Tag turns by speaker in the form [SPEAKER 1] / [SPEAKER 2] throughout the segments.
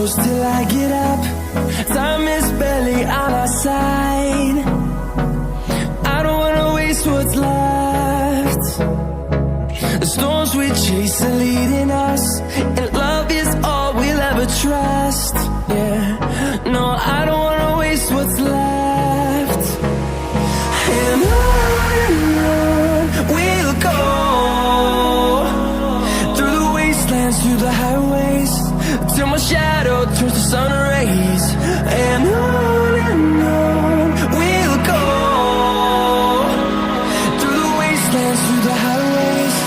[SPEAKER 1] close till I get up. Time is barely on our side. I don't wanna waste what's left. The storms we chase are leading us, and love is all we'll ever trust. Yeah, no, I don't wanna waste what's left. And on we'll go, through the wastelands, through the highways, till my shadow turns to sun rays. And on we'll go, through the wastelands, through the highways,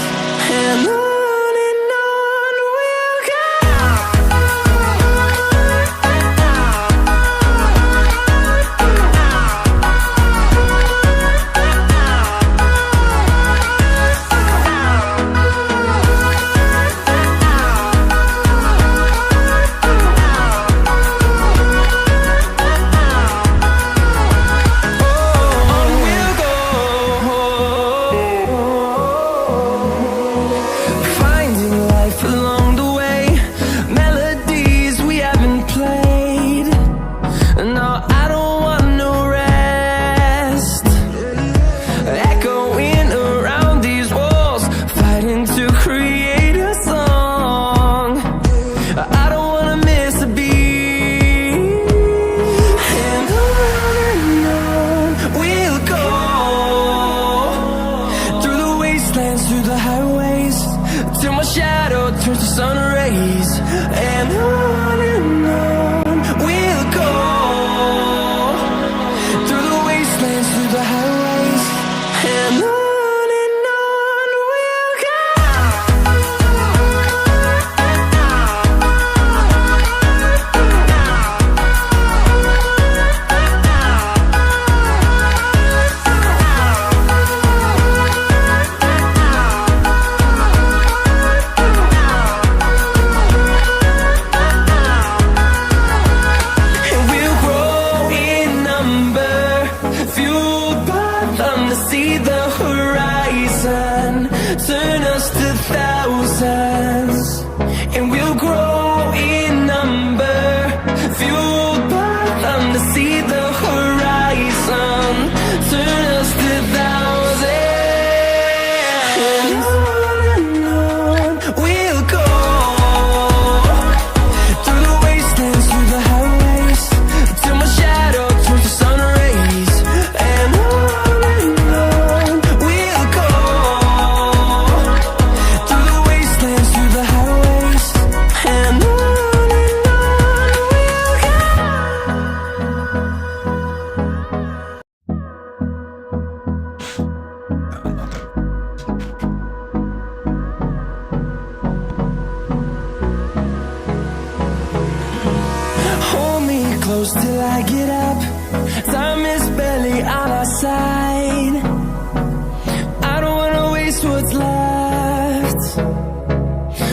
[SPEAKER 1] and on we'll go. Through the highways, till my shadow turns to sun rays. And on we'll go, through the wastelands, through the highways, and on we'll go. See the horizon, turn us to thousands, and we'll grow in number, fueled by them. To see the horizon, turn us to thousands, and on we'll go, through the wastelands, through the highways, till my shadow turns to sun rays. And close till I get up. Time is barely on our side. I don't wanna waste what's left.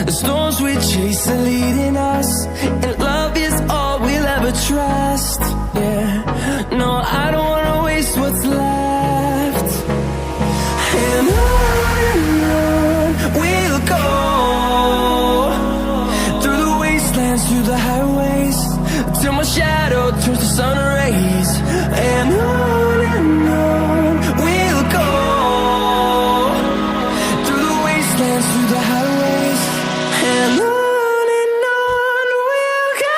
[SPEAKER 1] The storms we chase are leading us, and love is all we'll ever trust. Yeah, no, I don't wanna waste what's left. And on we'll go, through the wastelands, through the highways, till my shadow turns to sun rays. And on we'll go, through the wastelands, through the highways, and on we'll go.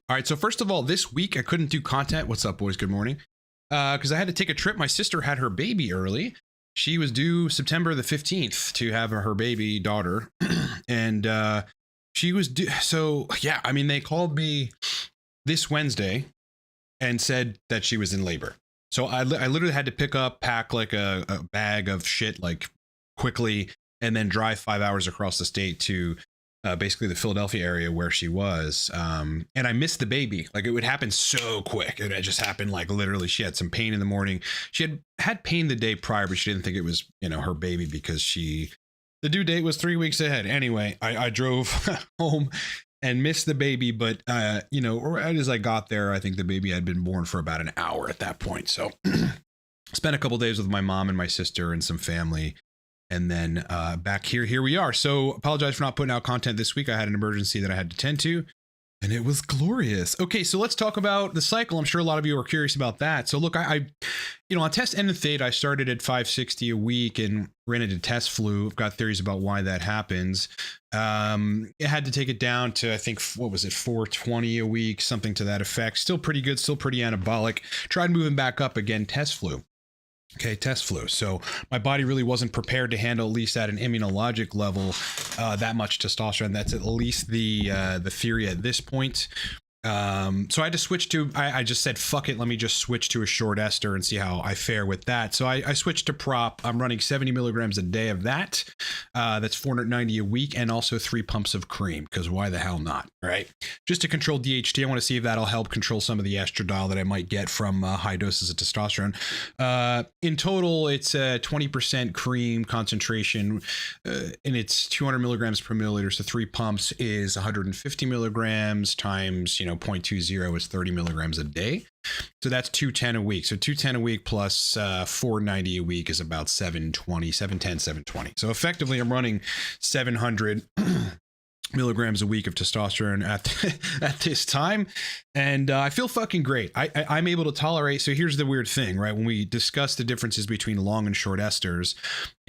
[SPEAKER 2] All right, so first of all, this week I couldn't do content. What's up, boys? Good morning. Because I had to take a trip. My sister had her baby early. she was due September the 15th to have her baby daughter. And she was due. So, yeah, I mean, they called me this Wednesday and said that she was in labor. So I literally had to pack like a bag of shit like quickly and then drive 5 hours across the state to basically the Philadelphia area where she was. And I missed the baby. Like it would happen so quick. It just happened like literally she had some pain in the morning. She had pain the day prior, but she didn't think it was, her baby because the due date was 3 weeks ahead. Anyway, I drove home and missed the baby, but right as I got there, I think the baby had been born for about an hour at that point. So spent a couple days with my mom and my sister and some family. And then back here we are. So apologize for not putting out content this week. I had an emergency that I had to tend to, and it was glorious. Okay, so let's talk about the cycle. I'm sure a lot of you are curious about that. So look, I on test end of theta, I started at 560 a week and ran into test flu. I've got theories about why that happens. I had to take it down to, I think, 420 a week, something to that effect. Still pretty good, still pretty anabolic. Tried moving back up again, test flu. Okay, test flu. So my body really wasn't prepared to handle, at least at an immunologic level, that much testosterone. That's at least the theory at this point. So I had to switch to, I just said, fuck it, let me just switch to a short ester and see how I fare with that. So I switched to prop. I'm running 70 milligrams a day of that. That's 490 a week, and also 3 pumps of cream, because why the hell not, right? Just to control DHT. I want to see if that'll help control some of the estradiol that I might get from high doses of testosterone. In total, it's a 20% cream concentration, and it's 200 milligrams per milliliter. So 3 pumps is 150 milligrams times, 0.20 is 30 milligrams a day. So that's 210 a week. So 210 a week plus 490 a week is about 720. So effectively, I'm running 700 milligrams a week of testosterone at this time. And I feel fucking great. I'm able to tolerate. So here's the weird thing, right? When we discuss the differences between long and short esters,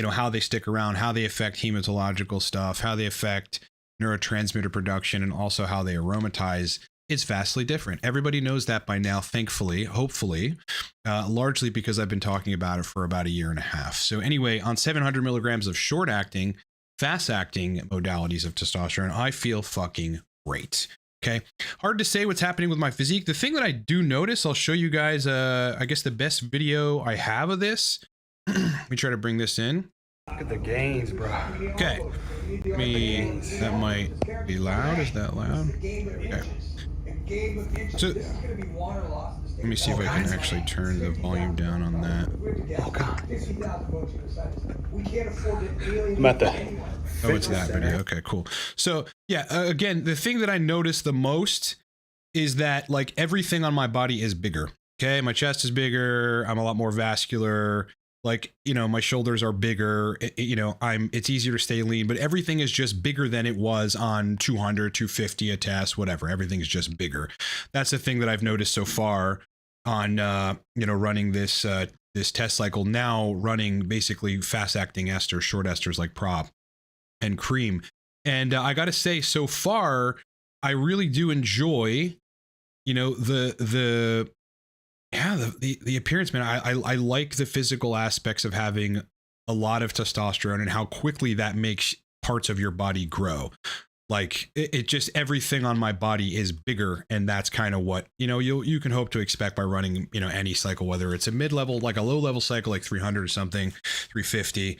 [SPEAKER 2] how they stick around, how they affect hematological stuff, how they affect neurotransmitter production, and also how they aromatize, it's vastly different. Everybody knows that by now, thankfully, hopefully, largely because I've been talking about it for about a year and a half. So anyway, on 700 milligrams of short acting, fast acting modalities of testosterone, I feel fucking great. Okay. Hard to say what's happening with my physique. The thing that I do notice, I'll show you guys, I guess the best video I have of this. Let me try to bring this in.
[SPEAKER 3] Look at the gains, bro.
[SPEAKER 2] Okay. That might be loud. Is that loud? Okay. So let me see if I can actually turn the volume down on that.
[SPEAKER 3] Oh god. I'm at the.
[SPEAKER 2] Oh, it's that video. Okay, cool. So yeah, again, the thing that I notice the most is that like everything on my body is bigger. Okay, my chest is bigger. I'm a lot more vascular. Like, my shoulders are bigger, it's easier to stay lean, but everything is just bigger than it was on 200, 250 a test, whatever. Everything's just bigger. That's the thing that I've noticed so far on, running this test cycle, now running basically fast acting esters, short esters like prop and cream. And I got to say, so far, I really do enjoy, the appearance, man. I like the physical aspects of having a lot of testosterone and how quickly that makes parts of your body grow. Like it just, everything on my body is bigger. And that's kind of what, you can hope to expect by running, any cycle, whether it's a mid-level, like a low-level cycle, like 300 or something, 350,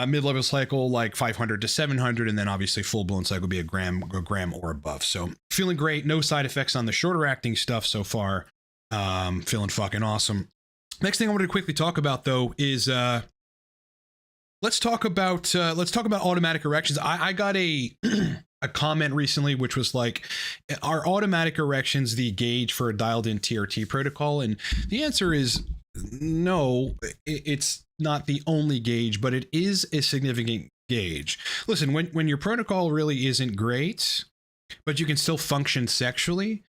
[SPEAKER 2] mid-level cycle, like 500 to 700. And then obviously full-blown cycle would be a gram or above. So feeling great. No side effects on the shorter acting stuff so far. Feeling fucking awesome. Next thing I wanted to quickly talk about though is let's talk about automatic erections. I got a comment recently which was like, are automatic erections the gauge for a dialed in TRT protocol? And the answer is no, it's not the only gauge, but it is a significant gauge. Listen, when your protocol really isn't great, but you can still function sexually,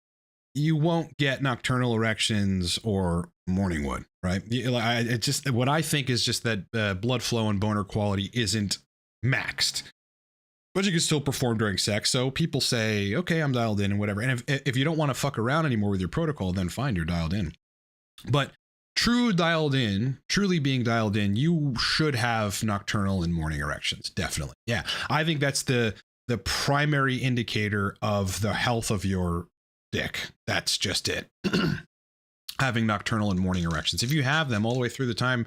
[SPEAKER 2] you won't get nocturnal erections or morning wood, right? It just, what I think is just that blood flow and boner quality isn't maxed, but you can still perform during sex. So people say, okay, I'm dialed in and whatever. And if you don't want to fuck around anymore with your protocol, then fine, you're dialed in. But truly being dialed in, you should have nocturnal and morning erections. Definitely. Yeah. I think that's the primary indicator of the health of your dick. That's just it. Having nocturnal and morning erections. If you have them all the way through the time,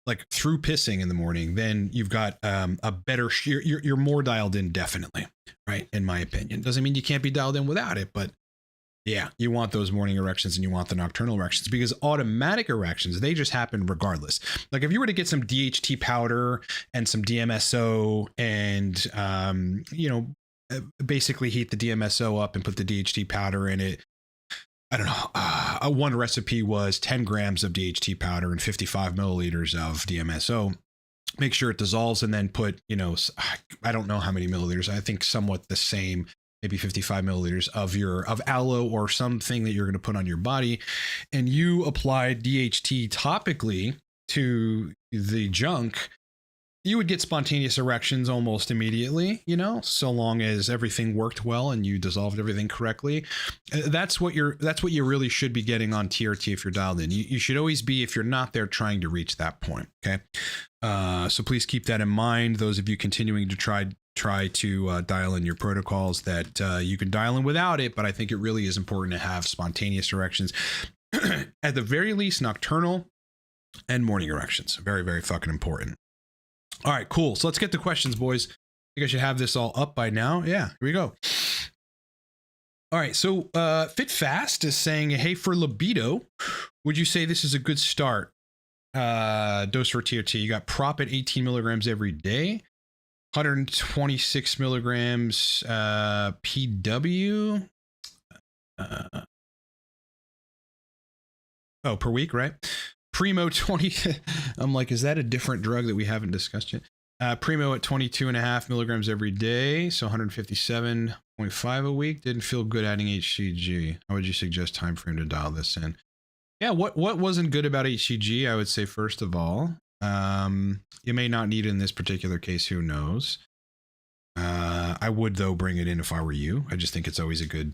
[SPEAKER 2] like through pissing in the morning, then you've got a better, you're more dialed in, definitely. Right. In my opinion. Doesn't mean you can't be dialed in without it, but yeah, you want those morning erections and you want the nocturnal erections, because automatic erections, they just happen regardless. Like if you were to get some DHT powder and some DMSO and, basically heat the DMSO up and put the DHT powder in it. I don't know. One recipe was 10 grams of DHT powder and 55 milliliters of DMSO. Make sure it dissolves and then put, I don't know how many milliliters. I think somewhat the same, maybe 55 milliliters of aloe or something that you're going to put on your body. And you apply DHT topically to the junk. You would get spontaneous erections almost immediately, so long as everything worked well and you dissolved everything correctly. That's what you really should be getting on TRT if you're dialed in. You should always be, if you're not there, trying to reach that point. Okay. So please keep that in mind. Those of you continuing to try to dial in your protocols, that you can dial in without it, but I think it really is important to have spontaneous erections. At the very least, nocturnal and morning erections. Very, very fucking important. All right, cool. So let's get to questions, boys. I think I should have this all up by now. Yeah, here we go. All right, so Fit Fast is saying, hey, for libido, would you say this is a good start? Dose for TRT. You got prop at 18 milligrams every day, 126 milligrams PW. Per week, right? Primo 20. I'm like, is that a different drug that we haven't discussed yet? Primo at 22.5 milligrams every day, so 157.5 a week. Didn't feel good adding HCG. How would you suggest time frame to dial this in? Yeah, what wasn't good about HCG? I would say, first of all, you may not need it in this particular case. Who knows? I would, though, bring it in if I were you. I just think it's always a good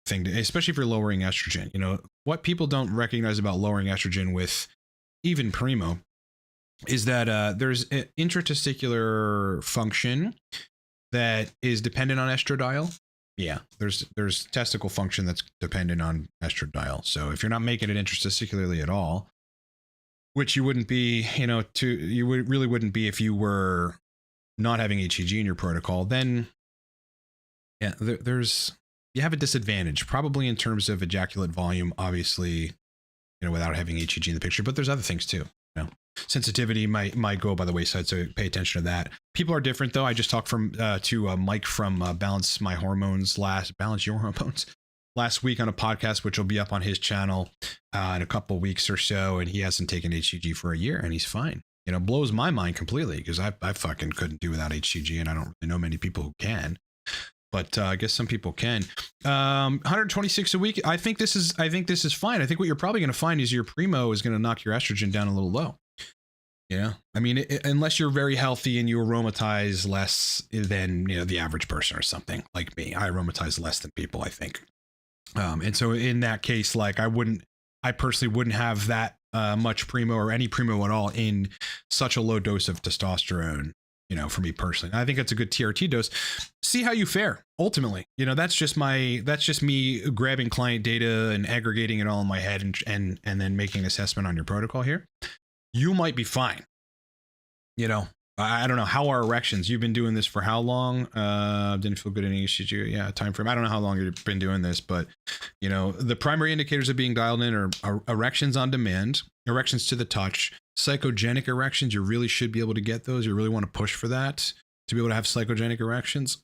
[SPEAKER 2] thing to, especially if you're lowering estrogen. What people don't recognize about lowering estrogen with even Primo is that there's an intratesticular function that is dependent on estradiol. Yeah, there's testicle function that's dependent on estradiol. So if you're not making it intratesticularly at all, which you wouldn't be, really wouldn't be if you were not having HCG in your protocol, then yeah, you have a disadvantage, probably in terms of ejaculate volume, obviously, without having HCG in the picture, but there's other things too. Sensitivity might go by the wayside, so pay attention to that. People are different, though. I just talked to Mike from Balance Your Hormones last week on a podcast, which will be up on his channel in a couple of weeks or so, and he hasn't taken HCG for a year, and he's fine. Blows my mind completely, because I fucking couldn't do without HCG, and I don't really know many people who can. But I guess some people can. 126 a week. I think this is fine. I think what you're probably going to find is your Primo is going to knock your estrogen down a little low. Yeah. I mean, unless you're very healthy and you aromatize less than, the average person or something like me. I aromatize less than people, I think. And so in that case, like I personally wouldn't have that much Primo or any Primo at all in such a low dose of testosterone. For me personally, I think that's a good TRT dose. See how you fare. Ultimately, that's just me grabbing client data and aggregating it all in my head and then making an assessment on your protocol here. You might be fine. I don't know. How are erections? You've been doing this for how long? Didn't feel good in HCG. Yeah, time frame. I don't know how long you've been doing this, but the primary indicators of being dialed in are erections on demand, erections to the touch, psychogenic erections. You really should be able to get those. You really want to push for that to be able to have psychogenic erections.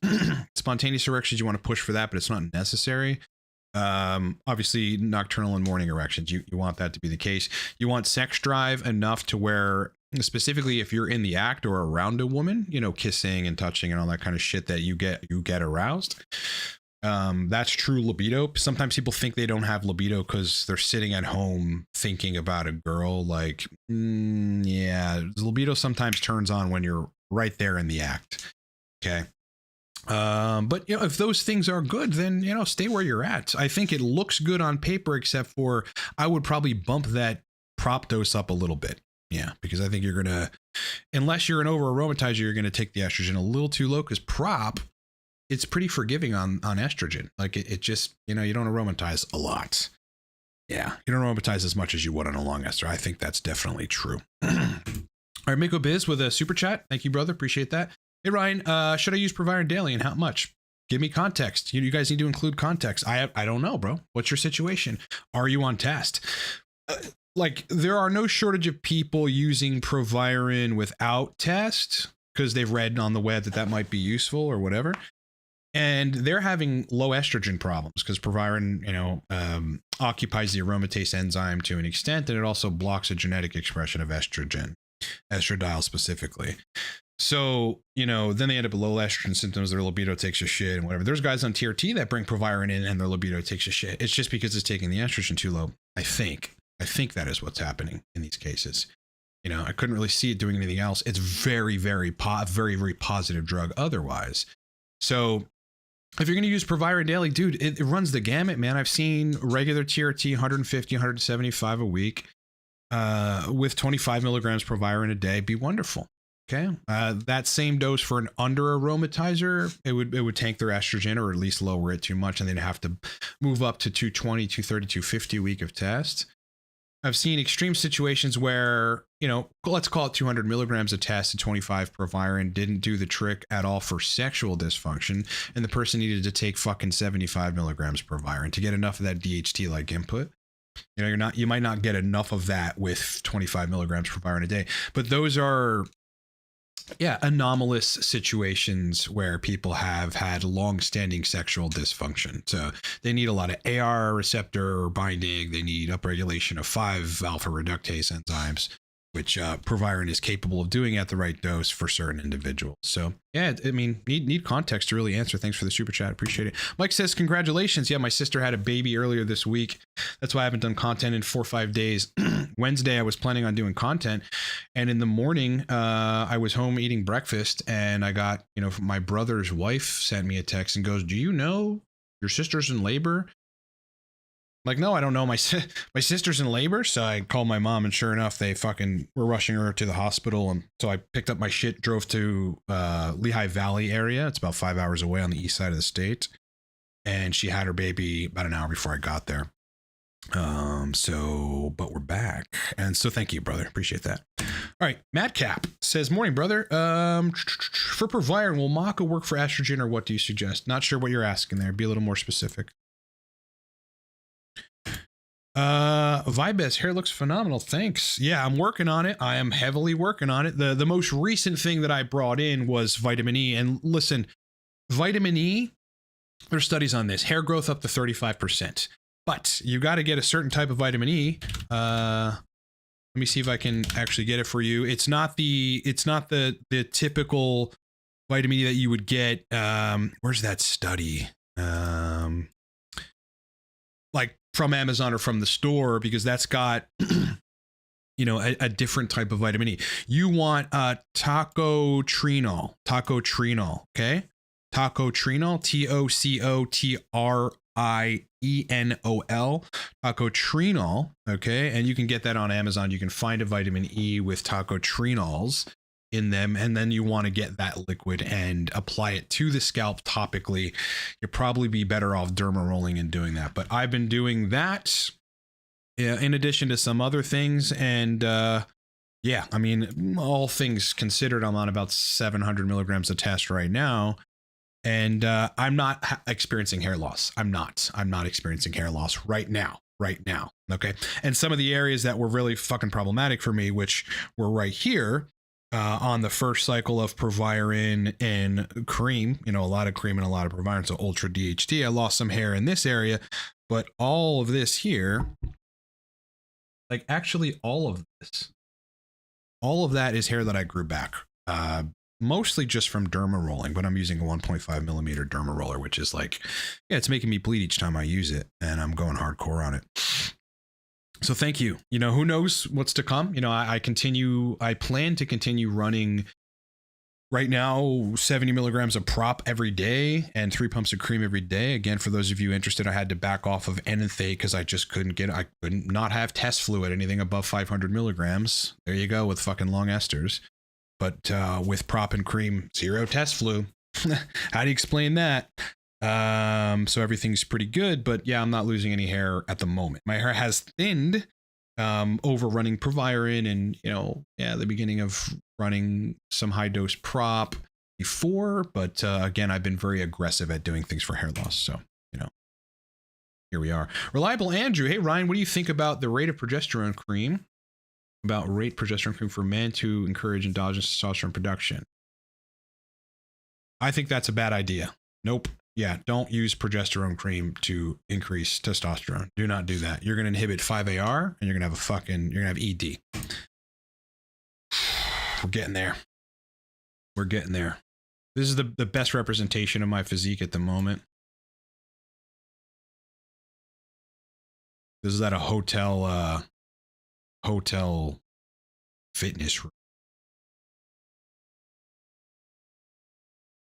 [SPEAKER 2] Spontaneous erections, you want to push for that, but it's not necessary. Obviously nocturnal and morning erections, you want that to be the case. You want sex drive enough to where, specifically if you're in the act or around a woman, kissing and touching and all that kind of shit, that you get aroused. That's true libido. Sometimes people think they don't have libido because they're sitting at home thinking about a girl. Like, yeah, libido sometimes turns on when you're right there in the act. Okay. But if those things are good, then stay where you're at. I think it looks good on paper, except for I would probably bump that prop dose up a little bit. Yeah, because I think you're going to, unless you're an over aromatizer, you're going to take the estrogen a little too low, because prop, it's pretty forgiving on estrogen. Like it just, you don't aromatize a lot. Yeah, you don't aromatize as much as you would on a long ester. I think that's definitely true. All right, Mako Biz with a super chat. Thank you, brother. Appreciate that. Hey, Ryan, should I use Proviron daily and how much? Give me context. You guys need to include context. I don't know, bro. What's your situation? Are you on test? Like, there are no shortage of people using Proviron without test because they've read on the web that might be useful or whatever. And they're having low estrogen problems because Proviron, occupies the aromatase enzyme to an extent, and it also blocks the genetic expression of estrogen, estradiol specifically. So, then they end up with low estrogen symptoms, their libido takes a shit and whatever. There's guys on TRT that bring Proviron in and their libido takes a shit. It's just because it's taking the estrogen too low. I think that is what's happening in these cases. I couldn't really see it doing anything else. It's very, very, very positive drug otherwise. So if you're going to use Proviron daily, dude, it runs the gamut, man. I've seen regular TRT 150, 175 a week with 25 milligrams Proviron a day be wonderful. Okay. That same dose for an under aromatizer, it would tank their estrogen or at least lower it too much. And they'd have to move up to 220, 230, 250 a week of test. I've seen extreme situations where, let's call it 200 milligrams of test and 25 Proviron didn't do the trick at all for sexual dysfunction. And the person needed to take fucking 75 milligrams Proviron to get enough of that DHT like input. You might not get enough of that with 25 milligrams Proviron a day, but those are, anomalous situations where people have had long-standing sexual dysfunction. So they need a lot of AR receptor binding. They need upregulation of 5-alpha reductase enzymes, which Proviron is capable of doing at the right dose for certain individuals. So need context to really answer. Thanks for the super chat. Appreciate it. Mike says, congratulations. Yeah, my sister had a baby earlier this week. That's why I haven't done content in 4 or 5 days. Wednesday, I was planning on doing content. And in the morning, I was home eating breakfast and I got, my brother's wife sent me a text and goes, do you know your sister's in labor? Like, no, I don't know. My sister's in labor. So I called my mom and sure enough, they fucking were rushing her to the hospital. And so I picked up my shit, drove to Lehigh Valley area. It's about 5 hours away on the east side of the state. And she had her baby about an hour before I got there. But we're back. And so thank you, brother. Appreciate that. All right. Madcap says, morning, brother. For Proviron, will maca work for estrogen or what do you suggest? Not sure what you're asking there. Be a little more specific. Vibes hair looks phenomenal. Thanks. Yeah, I'm working on it. I am heavily working on it. The most recent thing that I brought in was vitamin E. And listen, vitamin E, there's studies on this. Hair growth up to 35%. But you got to get a certain type of vitamin E. Let me see if I can actually get it for you. It's not the typical vitamin E that you would get. Where's that study? Like from Amazon or from the store, because that's got, a different type of vitamin E. You want tocotrinol, okay? Tocotrinol, TOCOTRIENOL, tocotrinol, okay? And you can get that on Amazon. You can find a vitamin E with tocotrinols in them, and then you want to get that liquid and apply it to the scalp topically. You'll probably be better off derma rolling and doing that, but I've been doing that in addition to some other things. And all things considered, I'm on about 700 milligrams of test right now, and I'm not experiencing hair loss. I'm not experiencing hair loss right now. Okay. And some of the areas that were really fucking problematic for me, which were right here, on the first cycle of Proviron and cream, a lot of cream and a lot of Proviron, so ultra DHT. I lost some hair in this area, but all of this here, like actually all of that is hair that I grew back, mostly just from derma rolling, but I'm using a 1.5 millimeter derma roller, which is like, it's making me bleed each time I use it, and I'm going hardcore on it. So thank you. Who knows what's to come? I plan to continue running Right now, 70 milligrams of prop every day and 3 pumps of cream every day. Again, for those of you interested, I had to back off of enanthate because I just couldn't not have test fluid, anything above 500 milligrams. There you go with fucking long esters. But with prop and cream, 0 test flu. How do you explain that? So everything's pretty good, but yeah, I'm not losing any hair at the moment. My hair has thinned over running Proviron and, the beginning of running some high dose prop before, but again, I've been very aggressive at doing things for hair loss. So, here we are. Reliable Andrew. Hey, Ryan, what do you think about the rate of progesterone cream? About progesterone cream for men to encourage endogenous testosterone production? I think that's a bad idea. Nope. Yeah, don't use progesterone cream to increase testosterone. Do not do that. You're going to inhibit 5AR and you're going to have ED. We're getting there. We're getting there. This is the best representation of my physique at the moment. This is at a hotel fitness room.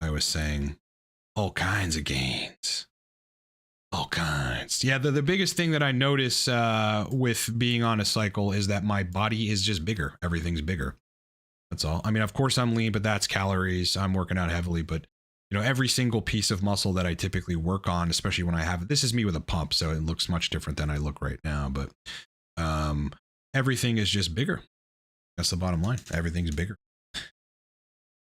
[SPEAKER 2] I was saying all kinds of gains. All kinds. Yeah, the biggest thing that I notice with being on a cycle is that my body is just bigger. Everything's bigger. That's all. I mean, of course I'm lean, but that's calories. I'm working out heavily, but every single piece of muscle that I typically work on, especially when I have, this is me with a pump, so it looks much different than I look right now, but everything is just bigger. That's the bottom line. Everything's bigger.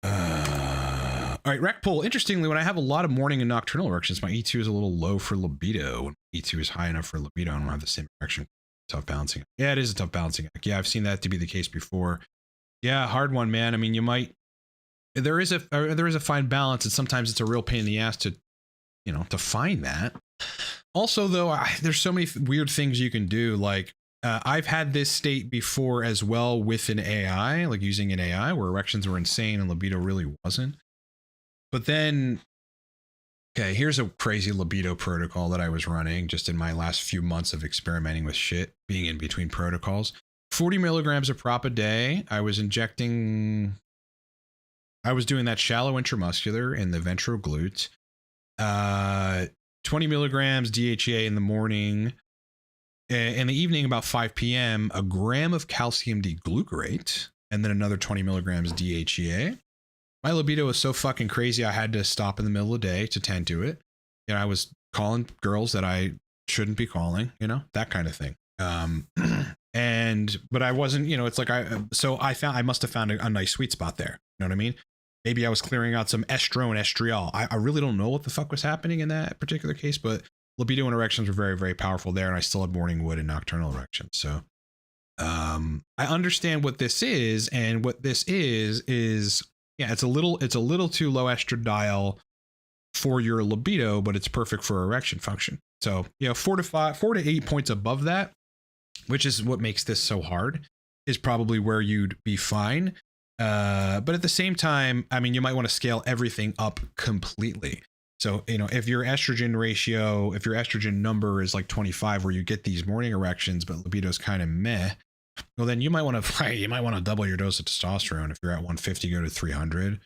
[SPEAKER 2] All right, rec poll. Interestingly, when I have a lot of morning and nocturnal erections, my E2 is a little low for libido. When E2 is high enough for libido, I don't have the same erection. Tough balancing. Yeah, it is a tough balancing act. Yeah, I've seen that to be the case before. Yeah, hard one, man. I mean, there is a fine balance, and sometimes it's a real pain in the ass to find that. Also, though, there's so many weird things you can do. Like, I've had this state before as well with an AI, like using an AI where erections were insane and libido really wasn't. But then, okay, here's a crazy libido protocol that I was running just in my last few months of experimenting with shit, being in between protocols. 40 milligrams of prop a day. I was doing that shallow intramuscular in the ventral glute. 20 milligrams DHEA in the morning. In the evening, about 5 p.m., a gram of calcium D-glucarate, and then another 20 milligrams DHEA. My libido was so fucking crazy, I had to stop in the middle of the day to tend to it. I was calling girls that I shouldn't be calling, that kind of thing. But I wasn't, it's like I must have found a nice sweet spot there. You know what I mean? Maybe I was clearing out some estrone, estriol. I really don't know what the fuck was happening in that particular case, but libido and erections were very, very powerful there. And I still had morning wood and nocturnal erections. So, I understand what this is. And what this is, yeah, it's a little too low estradiol for your libido, but it's perfect for erection function. So, 4 to 8 points above that, which is what makes this so hard, is probably where you'd be fine. But at the same time, I mean, you might want to scale everything up completely. So, if your estrogen number is like 25, where you get these morning erections, but libido's kind of meh, well, then you might want to double your dose of testosterone. If you're at 150, go to 300,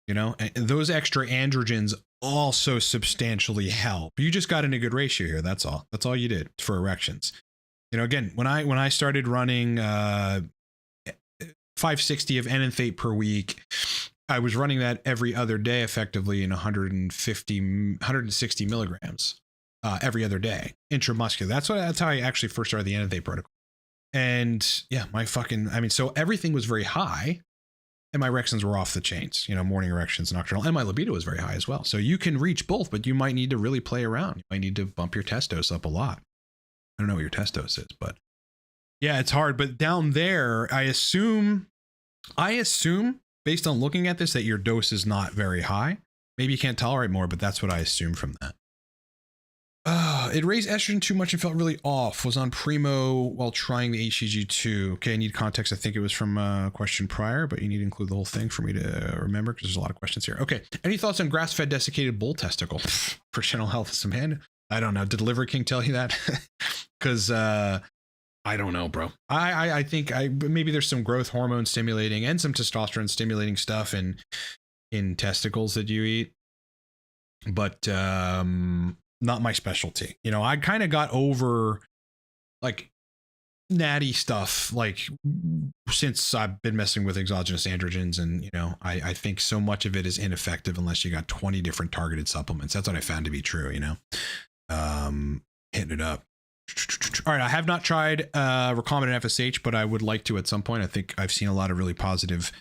[SPEAKER 2] and those extra androgens also substantially help. You just got in a good ratio here. That's all you did for erections. Again, when I started running 560 of enanthate per week, I was running that every other day, effectively in 160 milligrams every other day, intramuscular. That's how I actually first started the enanthate protocol. And yeah, so everything was very high, and my erections were off the chains, morning erections, nocturnal, and my libido was very high as well. So you can reach both, but you might need to really play around. You might need to bump your test dose up a lot. I don't know what your test dose is, but yeah, it's hard. But down there, I assume based on looking at this, that your dose is not very high. Maybe you can't tolerate more, but that's what I assume from that. It raised estrogen too much and felt really off. Was on Primo while trying the HCG2. Okay, I need context. I think it was from a question prior, but you need to include the whole thing for me to remember, because there's a lot of questions here. Okay, any thoughts on grass-fed desiccated bull testicle for general health? Some hand? I don't know. Did Liver King tell you that? Because I don't know, bro. I think maybe there's some growth hormone stimulating and some testosterone stimulating stuff, and in testicles that you eat, but not my specialty. You know, I kind of got over like natty stuff like since I've been messing with exogenous androgens, and you know, I think so much of it is ineffective unless you got 20 different targeted supplements. That's what I found to be true, you know. Hitting it up. All right, I have not tried recombinant FSH, but I would like to at some point. I think I've seen a lot of really positive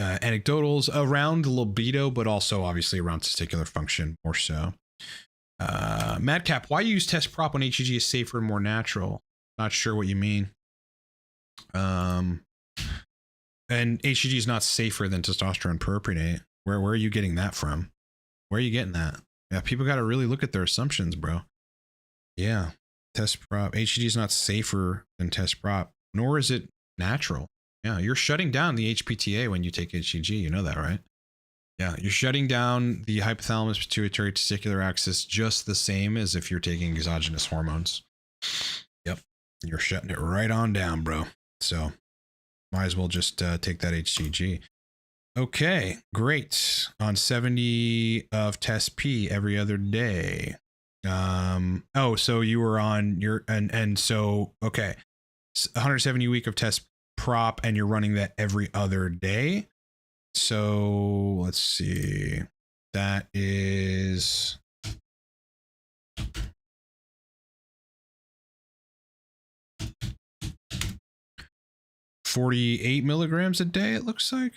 [SPEAKER 2] anecdotals around libido, but also obviously around testicular function more so. Madcap, why use test prop when HCG is safer and more natural? Not sure what you mean. And HCG is not safer than testosterone propionate. Where are you getting that from? Where are you getting that? Yeah, people got to really look at their assumptions, bro. Yeah, test prop. HCG is not safer than test prop, nor is it natural. Yeah, you're shutting down the HPTA when you take HCG. You know that, right? Yeah, you're shutting down the hypothalamus pituitary testicular axis just the same as if you're taking exogenous hormones. Yep, you're shutting it right on down, bro. So might as well just take that HCG. Okay, great. On 70 of test P every other day. Oh, so you were on your and so okay, 170 week of test prop, and you're running that every other day. So let's see, that is 48 milligrams a day, it looks like.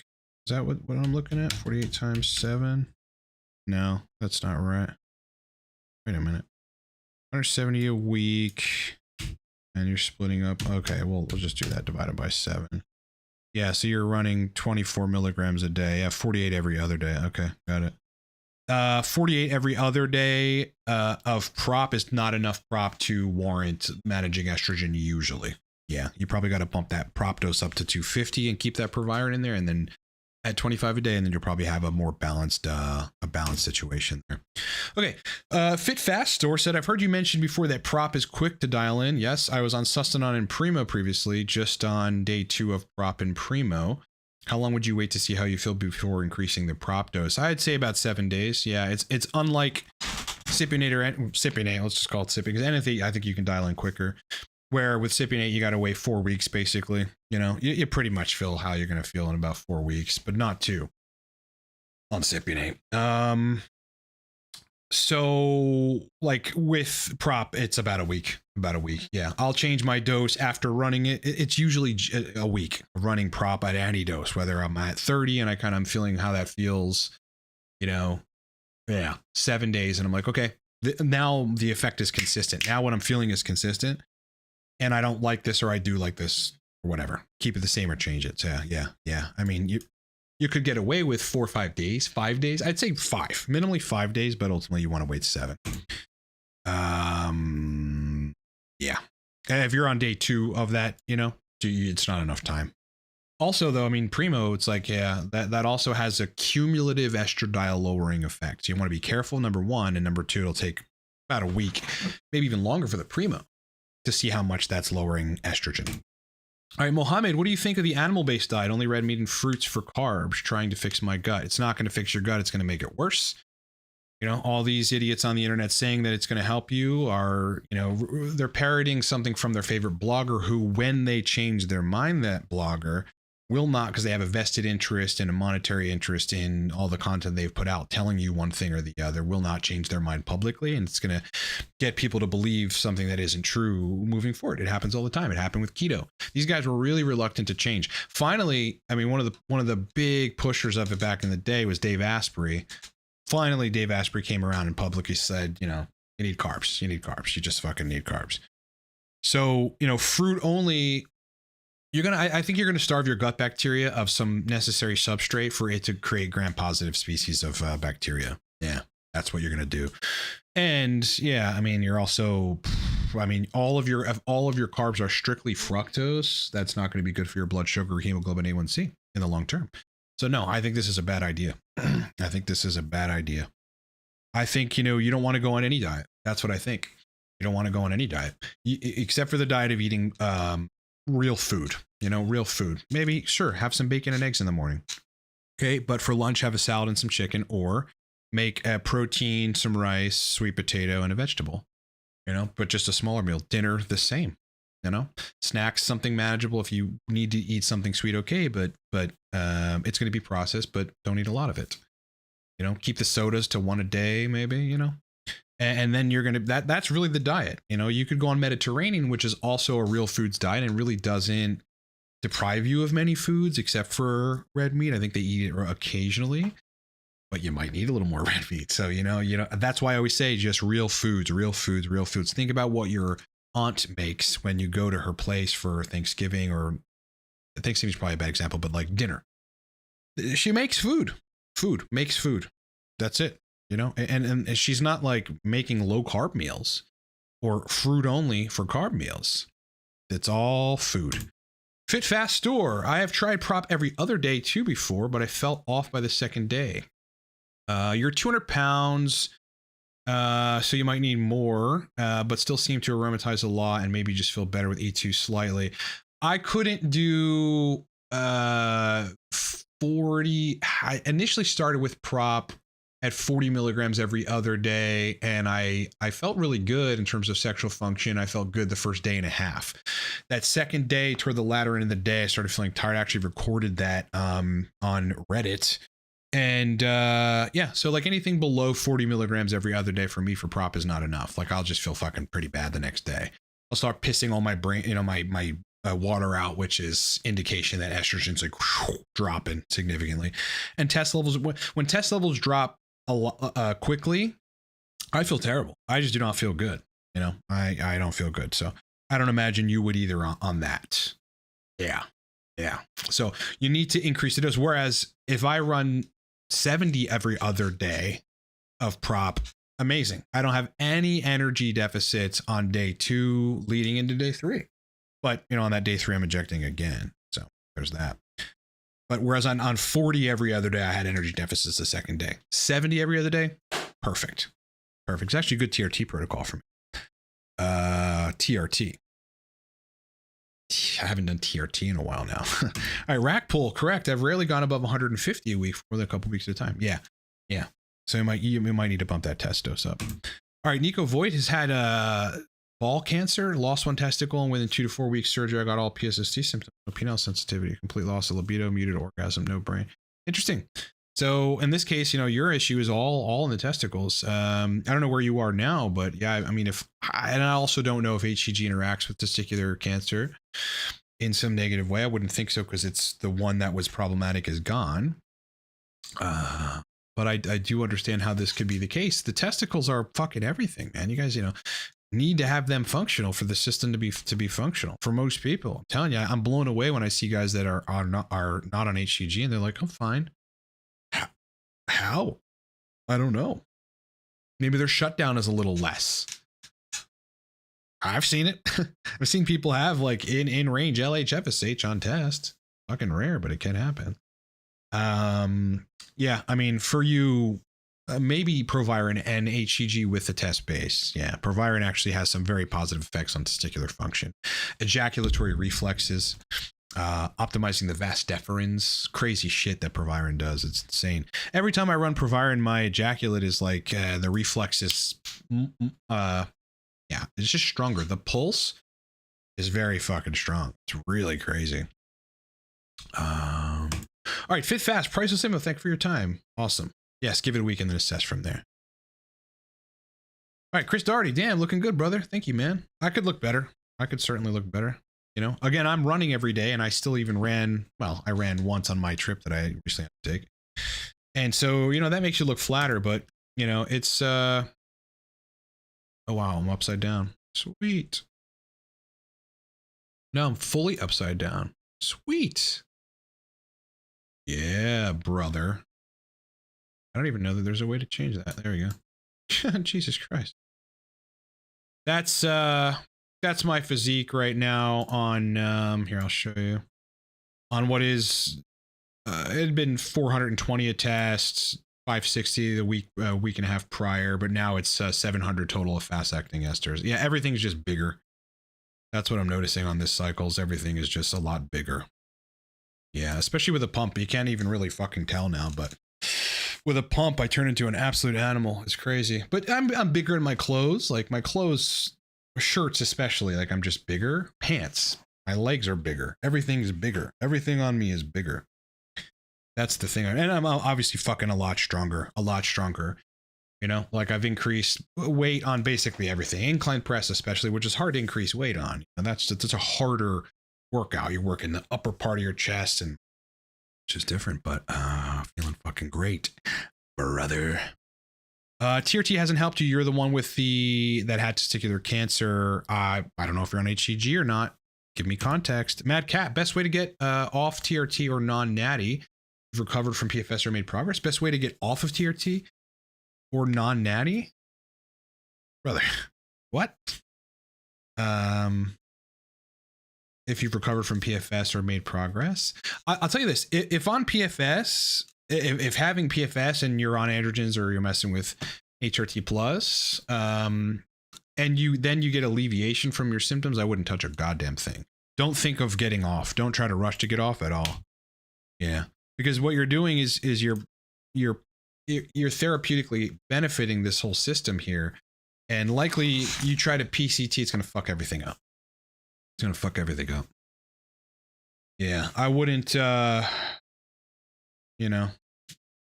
[SPEAKER 2] Is that what I'm looking at? 48 times 7? No, that's not right. Wait a minute. 170 a week, and you're splitting up. Okay, well, we'll just do that divided by 7. Yeah, so you're running 24 milligrams a day. Yeah, 48 every other day. Okay, got it. 48 every other day of prop is not enough prop to warrant managing estrogen usually. Yeah, you probably got to bump that prop dose up to 250 and keep that proviron in there, and then at 25 a day, and then you'll probably have a more balanced situation there. Okay, Fit Fast Store said, I've heard you mention before that prop is quick to dial in. Yes, I was on Sustanon and Primo previously, just on day 2 of prop and Primo. How long would you wait to see how you feel before increasing the prop dose? I'd say about 7 days. Yeah, it's unlike Cypionate or Cypionate, let's just call it Cypionate, because anything I think you can dial in quicker. Where with Cypionate, you got to wait 4 weeks, basically. You know, you pretty much feel how you're going to feel in about 4 weeks, but not 2 on Cypionate. So like with prop, it's about a week. Yeah, I'll change my dose after running it. It's usually a week of running prop at any dose, whether I'm at 30 and I'm feeling how that feels, you know, yeah, 7 days. And I'm like, okay, now the effect is consistent. Now what I'm feeling is consistent. And I don't like this, or I do like this, or whatever. Keep it the same or change it. So yeah. I mean, you could get away with 4 or 5 days, 5 days. I'd say 5, minimally 5 days, but ultimately you want to wait 7. Yeah. And if you're on day 2 of that, you know, it's not enough time. Also, though, I mean, Primo, it's like, yeah, that also has a cumulative estradiol lowering effect. So you want to be careful, number 1, and number 2, it'll take about a week, maybe even longer for the Primo, to see how much that's lowering estrogen. All right, Mohammed, what do you think of the animal-based diet? Only red meat and fruits for carbs, trying to fix my gut. It's not going to fix your gut. It's going to make it worse. You know, all these idiots on the internet saying that it's going to help you are, you know, they're parroting something from their favorite blogger who, when they change their mind, that blogger will not, because they have a vested interest and a monetary interest in all the content they've put out, telling you one thing or the other, will not change their mind publicly. And it's going to get people to believe something that isn't true moving forward. It happens all the time. It happened with keto. These guys were really reluctant to change. Finally, I mean, one of the big pushers of it back in the day was Dave Asprey. Finally, Dave Asprey came around and publicly said, you know, you need carbs. You need carbs. You just fucking need carbs. So, you know, fruit only, I think you're gonna starve your gut bacteria of some necessary substrate for it to create gram-positive species of bacteria. Yeah, that's what you're gonna do. And yeah, I mean, you're also, I mean, all of your carbs are strictly fructose. That's not going to be good for your blood sugar, hemoglobin A1C in the long term. So no, I think this is a bad idea. I think this is a bad idea. I think, you know, you don't want to go on any diet. That's what I think. You don't want to go on any diet, except for the diet of eating real food, you know, real food. Maybe, sure, have some bacon and eggs in the morning. Okay, but for lunch, have a salad and some chicken, or make a protein, some rice, sweet potato, and a vegetable. You know, but just a smaller meal. Dinner, the same. You know, snacks, something manageable. If you need to eat something sweet, okay, but it's going to be processed, but don't eat a lot of it. You know, keep the sodas to one a day, maybe. You know, and then you're gonna that's really the diet. You know, you could go on Mediterranean, which is also a real foods diet, and really doesn't deprive you of many foods except for red meat. I think they eat it occasionally, but you might need a little more red meat. So, you know, that's why I always say just real foods, real foods, real foods. Think about what your aunt makes when you go to her place for Thanksgiving, or Thanksgiving is probably a bad example, but like dinner. She makes makes food. That's it, you know, and she's not like making low carb meals or fruit only for carb meals. It's all food. Fit Fast Store. I have tried prop every other day too before, but I felt off by the second day. You're 200 pounds, so you might need more, but still seem to aromatize a lot and maybe just feel better with E2 slightly. I couldn't do 40. I initially started with prop at 40 milligrams every other day, and I felt really good in terms of sexual function. I felt good the first day and a half. That second day, toward the latter end of the day, I started feeling tired. I actually recorded that on Reddit. And yeah, so like anything below 40 milligrams every other day for me for prop is not enough. Like I'll just feel fucking pretty bad the next day. I'll start pissing all my brain, you know, my water out, which is indication that estrogen's like dropping significantly. And test levels, when test levels drop a lot quickly, I feel terrible. I just do not feel good. You know, I don't feel good. So I don't imagine you would either on that. Yeah. So you need to increase the dose. Whereas if I run 70 every other day of prop, amazing. I don't have any energy deficits on day 2 leading into day 3. But, you know, on that day 3, I'm injecting again. So there's that. But whereas on 40 every other day, I had energy deficits the second day. 70 every other day, perfect. It's actually a good TRT protocol for me. TRT. I haven't done TRT in a while now. All right, rack pull, correct. I've rarely gone above 150 a week for more than a couple weeks at a time. Yeah. So you might need to bump that test dose up. All right, Nico Voigt has had ball cancer, lost one testicle, and within 2 to 4 weeks surgery, I got all PSST symptoms, no penile sensitivity, complete loss of libido, muted orgasm, no brain. Interesting. So in this case, you know, your issue is all in the testicles. I don't know where you are now, but yeah, I mean, and I also don't know if HCG interacts with testicular cancer in some negative way. I wouldn't think so, because it's the one that was problematic is gone. But I do understand how this could be the case. The testicles are fucking everything, man. You guys, you know, need to have them functional for the system to be functional for most people. I'm telling you, I'm blown away when I see guys that are not on HCG and they're like, I'm fine. How? I don't know. Maybe their shutdown is a little less. I've seen it. I've seen people have like in range LH-FSH on test. Fucking rare, but it can happen. Yeah, I mean, for you, maybe Proviron and HCG with the test base. Yeah, Proviron actually has some very positive effects on testicular function, ejaculatory reflexes, optimizing the vas deferens. Crazy shit that Proviron does. It's insane. Every time I run Proviron, my ejaculate is like the reflexes. Yeah, it's just stronger. The pulse is very fucking strong. It's really crazy. All right, Fit Fast, price the same. Thank you for your time. Awesome. Yes, give it a week and then assess from there. All right, Chris Doherty, damn, looking good, brother. Thank you, man. I could look better. I could certainly look better. You know, again, I'm running every day, and I still even ran. Well, I ran once on my trip that I recently had to take, and so you know that makes you look flatter. But you know, it's oh wow, I'm upside down. Sweet. No, I'm fully upside down. Sweet. Yeah, brother. I don't even know that there's a way to change that. There we go. Jesus Christ. That's my physique right now on here, I'll show you. On what is it had been 420 a test, 560 the week and a half prior, but now it's 700 total of fast acting esters. Yeah, everything's just bigger. That's what I'm noticing on this cycles. Everything is just a lot bigger. Yeah, especially with a pump. You can't even really fucking tell now, but with a pump, I turn into an absolute animal. It's crazy. But I'm bigger in my clothes. Like my clothes, shirts especially, like I'm just bigger. Pants, my legs are bigger. Everything's bigger. Everything on me is bigger. That's the thing. And I'm obviously fucking a lot stronger. You know, like I've increased weight on basically everything. Incline press especially, which is hard to increase weight on. And that's a harder workout. You're working the upper part of your chest, and which is different, but feeling fucking great, brother. TRT hasn't helped you. You're the one with that had testicular cancer. I don't know if you're on HCG or not. Give me context. Mad Cat, best way to get off TRT or non-natty. You've recovered from PFS or made progress. Best way to get off of TRT or non-natty, brother. What? If you've recovered from PFS or made progress, I'll tell you this: if on PFS, if having PFS and you're on androgens or you're messing with HRT plus, and you get alleviation from your symptoms, I wouldn't touch a goddamn thing. Don't think of getting off. Don't try to rush to get off at all. Yeah, because what you're doing is you're therapeutically benefiting this whole system here, and likely you try to PCT, it's going to fuck everything up. It's going to fuck everything up. Yeah, I wouldn't, I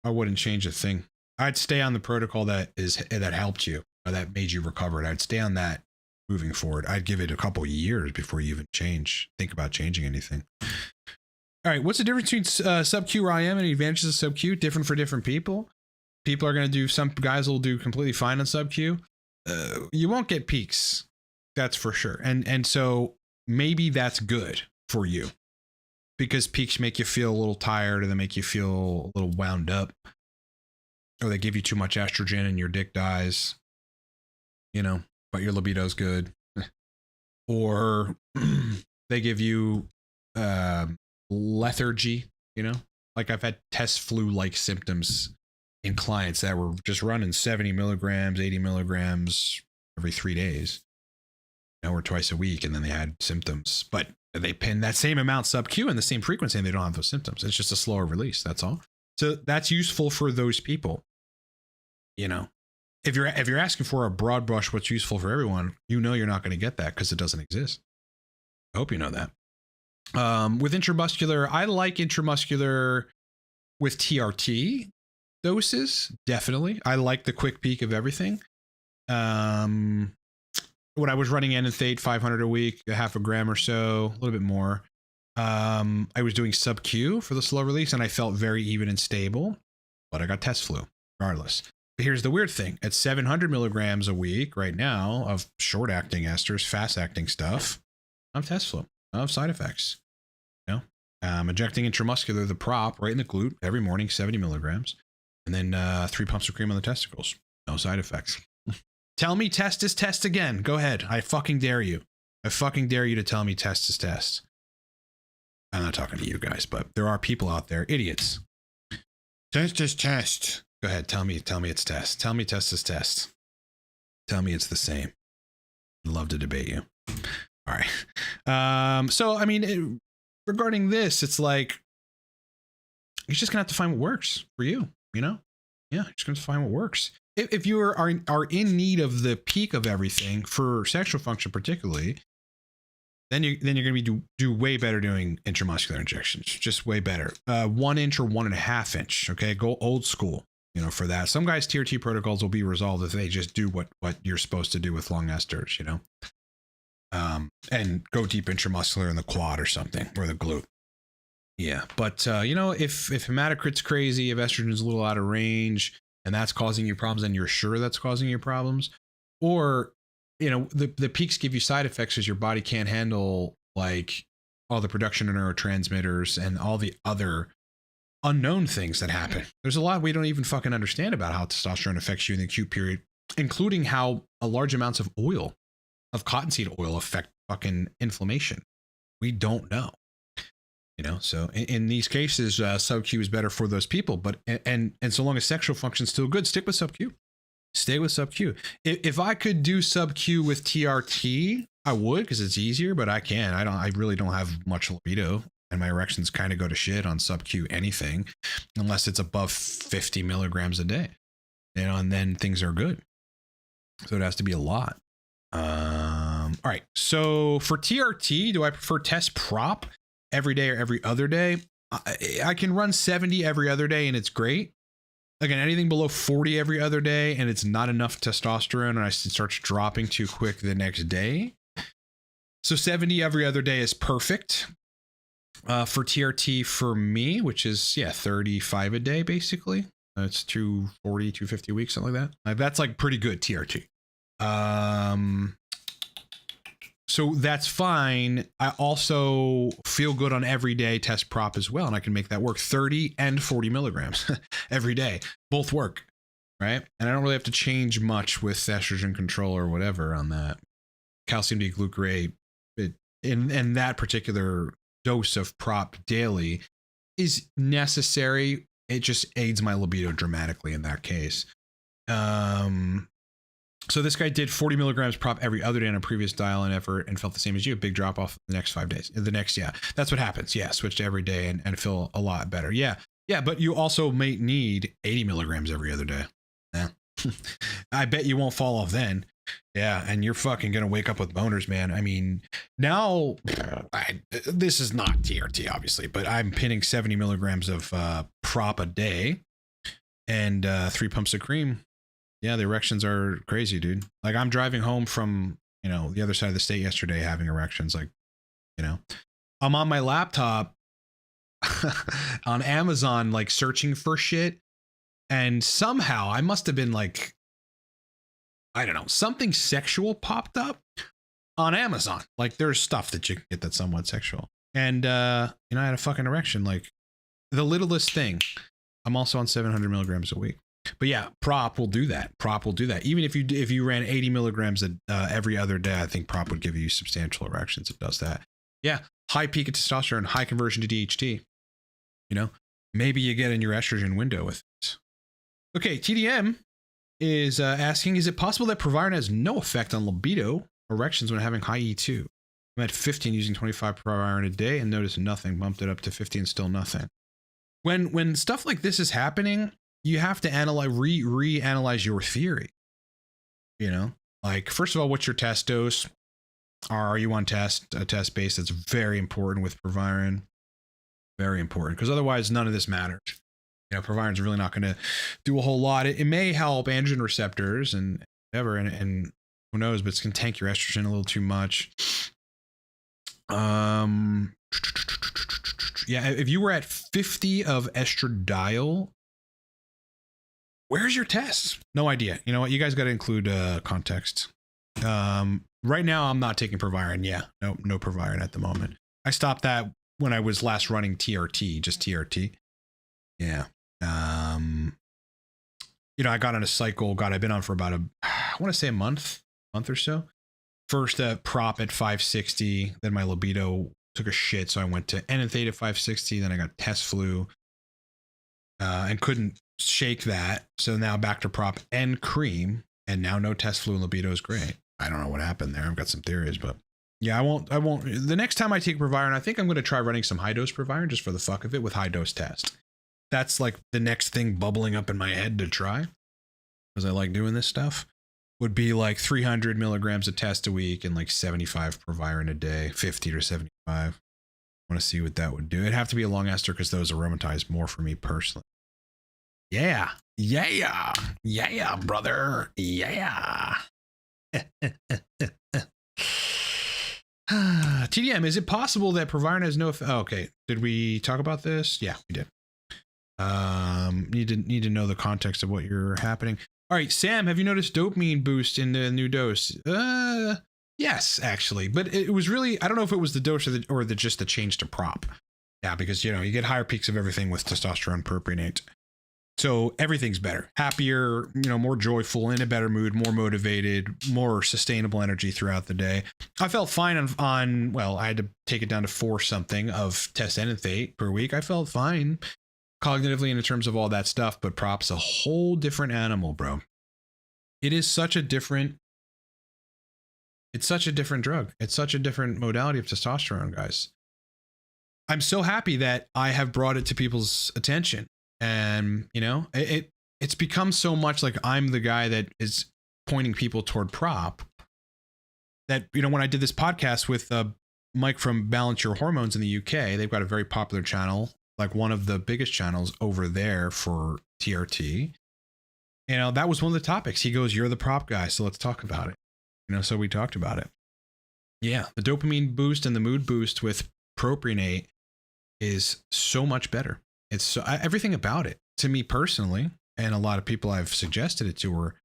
[SPEAKER 2] wouldn't change a thing. I'd stay on the protocol that helped you, or that made you recover. I'd stay on that moving forward. I'd give it a couple years before you even think about changing anything. All right, what's the difference between sub-Q or IM and the advantages of sub-Q? Different for different people. People are going to do, some guys will do completely fine on sub-Q. You won't get peaks, that's for sure. And so maybe that's good for you, because peaks make you feel a little tired, or they make you feel a little wound up, or they give you too much estrogen and your dick dies, but your libido's good. Or they give you lethargy, like I've had test flu-like symptoms in clients that were just running 70 milligrams, 80 milligrams every 3 days, or twice a week, and then they had symptoms, but they pin that same amount sub-Q and the same frequency, and they don't have those symptoms. It's just a slower release. That's all. So that's useful for those people. If you're asking for a broad brush, what's useful for everyone, you're not going to get that because it doesn't exist. I hope you know that. With intramuscular, I like intramuscular with TRT doses. Definitely. I like the quick peak of everything. When I was running enanthate 500 a week, a half a gram or so, a little bit more, I was doing sub-Q for the slow release, and I felt very even and stable, but I got test flu regardless. But here's the weird thing: at 700 milligrams a week right now of short-acting esters, fast-acting stuff, I'm test flu. I have side effects. Injecting intramuscular, the prop right in the glute every morning, 70 milligrams, and then 3 pumps of cream on the testicles. No side effects. Tell me test is test again. Go ahead. I fucking dare you. I fucking dare you to tell me test is test. I'm not talking to you guys, but there are people out there, idiots. Test is test. Go ahead. Tell me it's test. Tell me test is test. Tell me it's the same. I'd love to debate you. All right. So, I mean, regarding this, it's like, you're just going to have to find what works for you, Yeah, you're just going to find what works. If you are in need of the peak of everything for sexual function particularly, then you're going to be do way better doing intramuscular injections, just way better. 1 inch or 1.5 inch. Okay, go old school, for that. Some guys' TRT protocols will be resolved if they just do what you're supposed to do with long esters, and go deep intramuscular in the quad or something, or the glute. Yeah, but if hematocrit's crazy, if estrogen's a little out of range, and that's causing you problems, and you're sure that's causing you problems, or the peaks give you side effects because your body can't handle like all the production of neurotransmitters and all the other unknown things that happen. There's a lot we don't even fucking understand about how testosterone affects you in the acute period, including how large amounts of cottonseed oil affect fucking inflammation. We don't know. So in these cases, sub-Q is better for those people, but and so long as sexual function's still good, stick with sub-Q. Stay with sub-Q. If I could do sub-Q with TRT, I would, because it's easier, but I can't. I really don't have much libido. and my erections kind of go to shit on sub-Q anything, unless it's above 50 milligrams a day, and then things are good. So it has to be a lot. All right. So for TRT, do I prefer test prop every day or every other day? I can run 70 every other day and it's great. Again, anything below 40 every other day and it's not enough testosterone and it starts dropping too quick the next day. So 70 every other day is perfect for TRT for me, which is 35 a day basically. It's 240, 250 weeks, something like that. That's like pretty good TRT. So that's fine. I also feel good on everyday test prop as well, and I can make that work. 30 and 40 milligrams every day, both work, right? And I don't really have to change much with estrogen control or whatever on that. Calcium D-glucarate in that particular dose of prop daily is necessary. It just aids my libido dramatically in that case. So this guy did 40 milligrams prop every other day on a previous dial and effort and felt the same as you. A big drop off the next 5 days. That's what happens. Yeah, switch to every day and feel a lot better. Yeah, but you also may need 80 milligrams every other day. Yeah. I bet you won't fall off then. Yeah, and you're fucking gonna wake up with boners, man. I mean, now, this is not TRT, obviously, but I'm pinning 70 milligrams of prop a day and 3 pumps of cream. Yeah, the erections are crazy, dude. Like I'm driving home from, the other side of the state yesterday having erections. Like, I'm on my laptop on Amazon, like searching for shit. And somehow I must have been like, I don't know, something sexual popped up on Amazon. Like there's stuff that you can get that's somewhat sexual. And, I had a fucking erection, like the littlest thing. I'm also on 700 milligrams a week. But yeah, prop will do that. Even if you ran 80 milligrams every other day, I think prop would give you substantial erections. It does that. Yeah, high peak of testosterone, high conversion to DHT. Maybe you get in your estrogen window with it. Okay, TDM is asking, is it possible that Proviron has no effect on libido erections when having high E2? I'm at 15 using 25 Proviron a day and noticed nothing. Bumped it up to 15, still nothing. When stuff like this is happening, you have to analyze, reanalyze your theory. Like first of all, what's your test dose? Are you on a test base? That's very important with Proviron. Very important, because otherwise none of this matters. Proviron's really not going to do a whole lot. It may help androgen receptors and whatever, and who knows, but it's going to tank your estrogen a little too much. Yeah, if you were at 50 of estradiol, where's your test? No idea. You know what? You guys got to include context. Right now, I'm not taking Proviron. Yeah, no Proviron at the moment. I stopped that when I was last running TRT, just TRT. Yeah. I got on a cycle. God, I've been on for about I want to say a month or so. First, prop at 560. Then my libido took a shit, so I went to enanthate at 560. Then I got test flu, and couldn't shake that. So now back to prop and cream, and now no test flu and libido is great. I don't know what happened there. I've got some theories, but yeah, I won't. The next time I take Proviron, I think I'm going to try running some high dose Proviron just for the fuck of it with high dose test. That's like the next thing bubbling up in my head to try, because I like doing this stuff. Would be like 300 milligrams of test a week and like 75 Proviron a day, 50 to 75. I want to see what that would do. It'd have to be a long ester because those aromatize more for me personally. Yeah, brother. Yeah. TDM, is it possible that Proviron has no effect? Oh, okay. Did we talk about this? Yeah, we did. Need to know the context of what you're happening. All right, Sam, have you noticed dopamine boost in the new dose? Yes, actually, but it was really, I don't know if it was the dose or just the change to prop. Yeah, because you get higher peaks of everything with testosterone propionate. So everything's better, happier, more joyful, in a better mood, more motivated, more sustainable energy throughout the day. I felt fine on well, I had to take it down to 4 something of test enanthate per week. I felt fine cognitively and in terms of all that stuff, but prop's a whole different animal, bro. It is such a different, it's such a different drug. It's such a different modality of testosterone, guys. I'm so happy that I have brought it to people's attention. And, you know, it's become so much like I'm the guy that is pointing people toward prop that, you know, when I did this podcast with Mike from Balance Your Hormones in the UK, they've got a very popular channel, like one of the biggest channels over there for TRT. You know, that was one of the topics. He goes, "You're the prop guy, so let's talk about it." You know, so we talked about it. Yeah, the dopamine boost and the mood boost with propionate is so much better. It's so, everything about it, to me personally, and a lot of people I've suggested it to or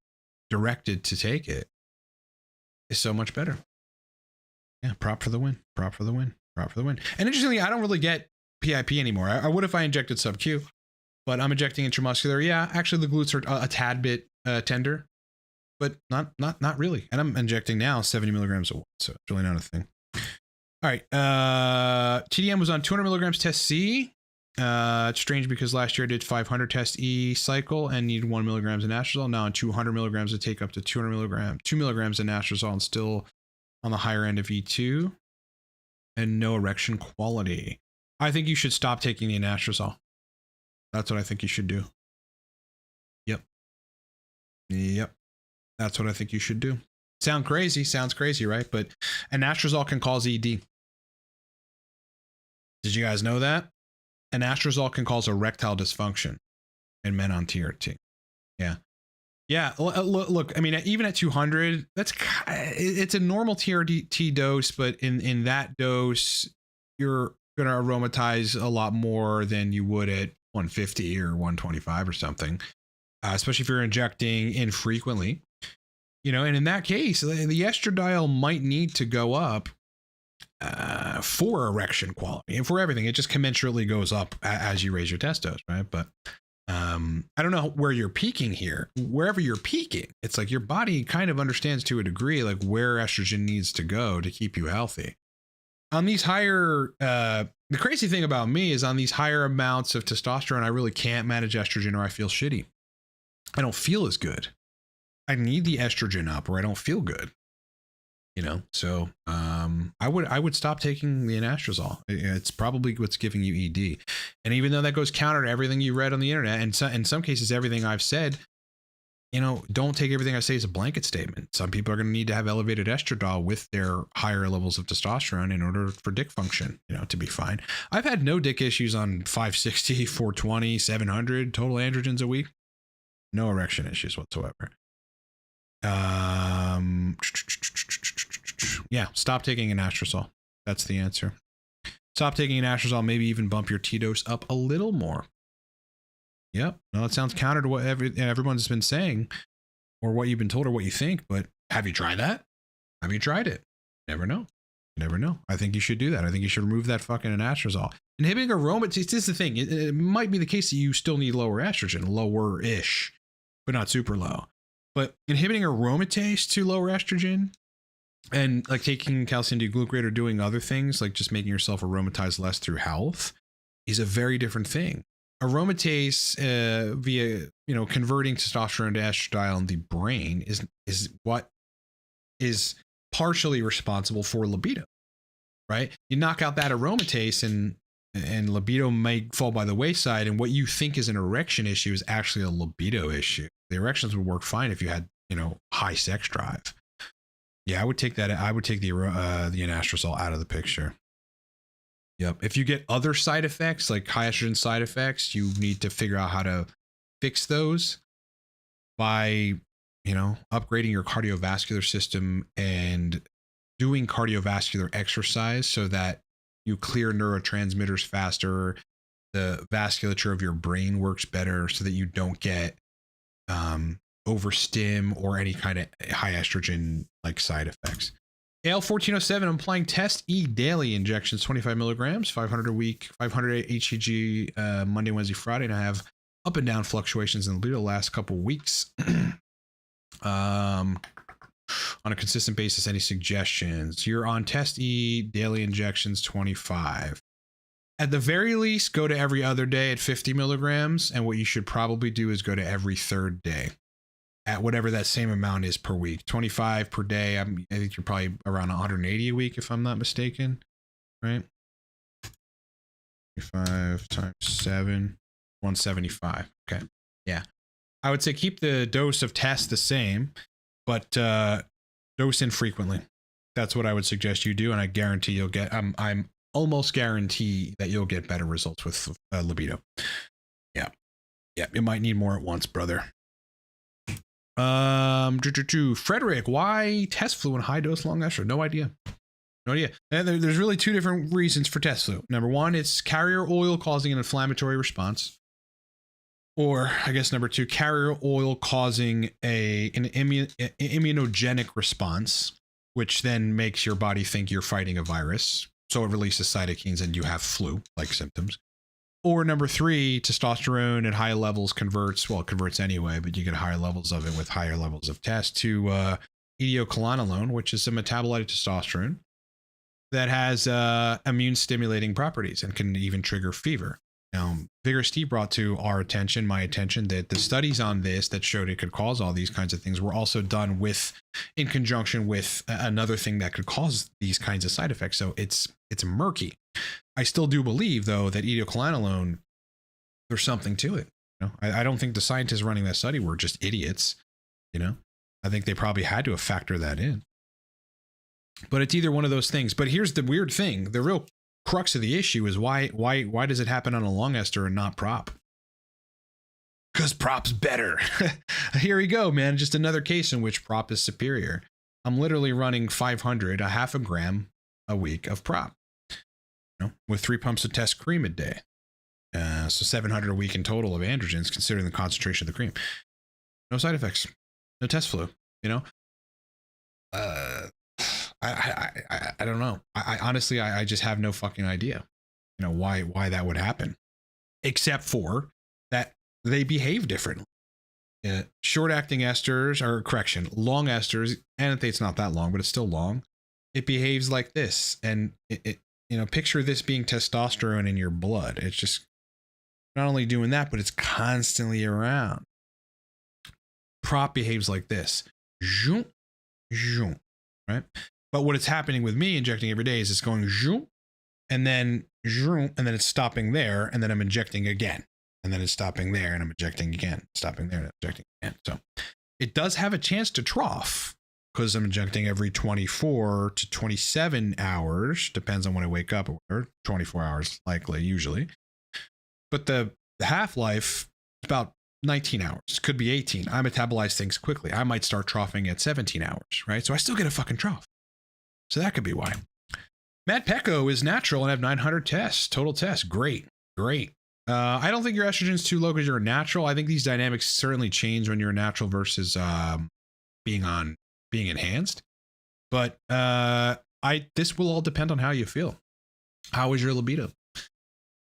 [SPEAKER 2] directed to take it, is so much better. Yeah, prop for the win. Prop for the win. Prop for the win. And interestingly, I don't really get PIP anymore. I would if I injected sub-Q, but I'm injecting intramuscular. Yeah, actually the glutes are a tad bit tender, but not really. And I'm injecting now 70 milligrams a week, so it's really not a thing. All right, TDM was on 200 milligrams test C. It's strange because last year I did 500 test E cycle and needed 1 milligrams of anastrozole. Now on 200 milligrams to take up to 2 milligrams of anastrozole and still on the higher end of E2 and no erection quality. I think you should stop taking the anastrozole. That's what I think you should do. Yep. That's what I think you should do. Sounds crazy, right? But anastrozole can cause ED. Did you guys know that? Anastrozole can cause erectile dysfunction in men on TRT. Yeah. Look, I mean, even at 200, it's a normal TRT dose, but in that dose, you're going to aromatize a lot more than you would at 150 or 125 or something, especially if you're injecting infrequently. You know, and in that case, the estradiol might need to go up for erection quality and for everything. It just commensurately goes up as you raise your test dose, right? But I don't know where you're peaking here. Wherever you're peaking, it's like your body kind of understands to a degree like where estrogen needs to go to keep you healthy. On these higher, the crazy thing about me is on these higher amounts of testosterone, I really can't manage estrogen or I feel shitty. I don't feel as good. I need the estrogen up or I don't feel good. You know, so I would stop taking the anastrozole. It's probably what's giving you ED. And even though that goes counter to everything you read on the internet, and so, in some cases, everything I've said, you know, don't take everything I say as a blanket statement. Some people are going to need to have elevated estradiol with their higher levels of testosterone in order for dick function, you know, to be fine. I've had no dick issues on 560, 420, 700 total androgens a week. No erection issues whatsoever. Yeah, stop taking anastrozole. That's the answer. Stop taking anastrozole, maybe even bump your T dose up a little more. Yep. No, it sounds counter to what everyone's been saying or what you've been told or what you think, but have you tried that? Have you tried it? Never know. You never know. I think you should do that. I think you should remove that fucking anastrozole. Inhibiting aromatase, this is the thing. It might be the case that you still need lower estrogen, lower-ish, but not super low. But inhibiting aromatase to lower estrogen and like taking calcium D-glucarate or doing other things like just making yourself aromatize less through health is a very different thing. Aromatase via, you know, converting testosterone to estradiol in the brain is what is partially responsible for libido, right? You knock out that aromatase and libido might fall by the wayside, and what you think is an erection issue is actually a libido issue. The erections would work fine if you had, you know, high sex drive. Yeah, I would take that. I would take the anastrozole out of the picture. Yep. If you get other side effects like high estrogen side effects, you need to figure out how to fix those by, you know, upgrading your cardiovascular system and doing cardiovascular exercise so that you clear neurotransmitters faster. The vasculature of your brain works better so that you don't get overstim or any kind of high estrogen like side effects. AL1407, I'm applying test E daily injections, 25 milligrams, 500 a week, 500 HCG Monday, Wednesday, Friday, and I have up and down fluctuations in the last couple weeks. On a consistent basis, any suggestions? You're on test E daily injections 25. At the very least, go to every other day at 50 milligrams, and what you should probably do is go to every third day at whatever that same amount is per week. 25 per day. I think you're probably around 180 a week if I'm not mistaken, right? 5 times 7, 175. Okay. Yeah. I would say keep the dose of test the same, but dose infrequently. That's what I would suggest you do, and I guarantee you'll get. I'm almost guarantee that you'll get better results with libido. Yeah, yeah. You might need more at once, brother. Frederick, why test flu in high dose long ester? No idea. No idea. There's really two different reasons for test flu. Number one, it's carrier oil causing an inflammatory response. Or I guess number two, carrier oil causing an immunogenic response, which then makes your body think you're fighting a virus. So it releases cytokines and you have flu-like symptoms. Or number three, testosterone at high levels converts anyway, but you get higher levels of it with higher levels of test to ethiocolonilone, which is a metabolite of testosterone that has immune stimulating properties and can even trigger fever. Now, Vigor Steve brought to my attention, that the studies on this that showed it could cause all these kinds of things were also done in conjunction with another thing that could cause these kinds of side effects. So it's murky. I still do believe, though, that ethiocolonilone, there's something to it. You know, I don't think the scientists running that study were just idiots. You know, I think they probably had to have factored that in. But it's either one of those things. But here's the weird thing: the real crux of the issue is why does it happen on a long ester and not prop? Because prop's better. Here we go, man. Just another case in which prop is superior. I'm literally running 500, a half a gram a week of prop, you know, with 3 pumps of test cream a day. So 700 a week in total of androgens, considering the concentration of the cream. No side effects, no test flu, you know. I don't know. I honestly, I just have no fucking idea, you know, why that would happen, except for that they behave differently. Short acting esters, or correction, long esters, anathate's not that long, but it's still long. It behaves like this. And it you know, picture this being testosterone in your blood. It's just not only doing that, but it's constantly around. Prop behaves like this. Zoom, zoom, right? But what is happening with me injecting every day is it's going zoom, and then it's stopping there, and then I'm injecting again, and then it's stopping there, and I'm injecting again, stopping there, and I'm injecting again. So it does have a chance to trough because I'm injecting every 24 to 27 hours, depends on when I wake up, or 24 hours likely, usually. But the half-life is about 19 hours, could be 18. I metabolize things quickly. I might start troughing at 17 hours, right? So I still get a fucking trough. So that could be why. Matt Pecco is natural and have 900 tests, total tests. Great, great. I don't think your estrogen's too low because you're a natural. I think these dynamics certainly change when you're a natural versus being enhanced. But this will all depend on how you feel. How is your libido?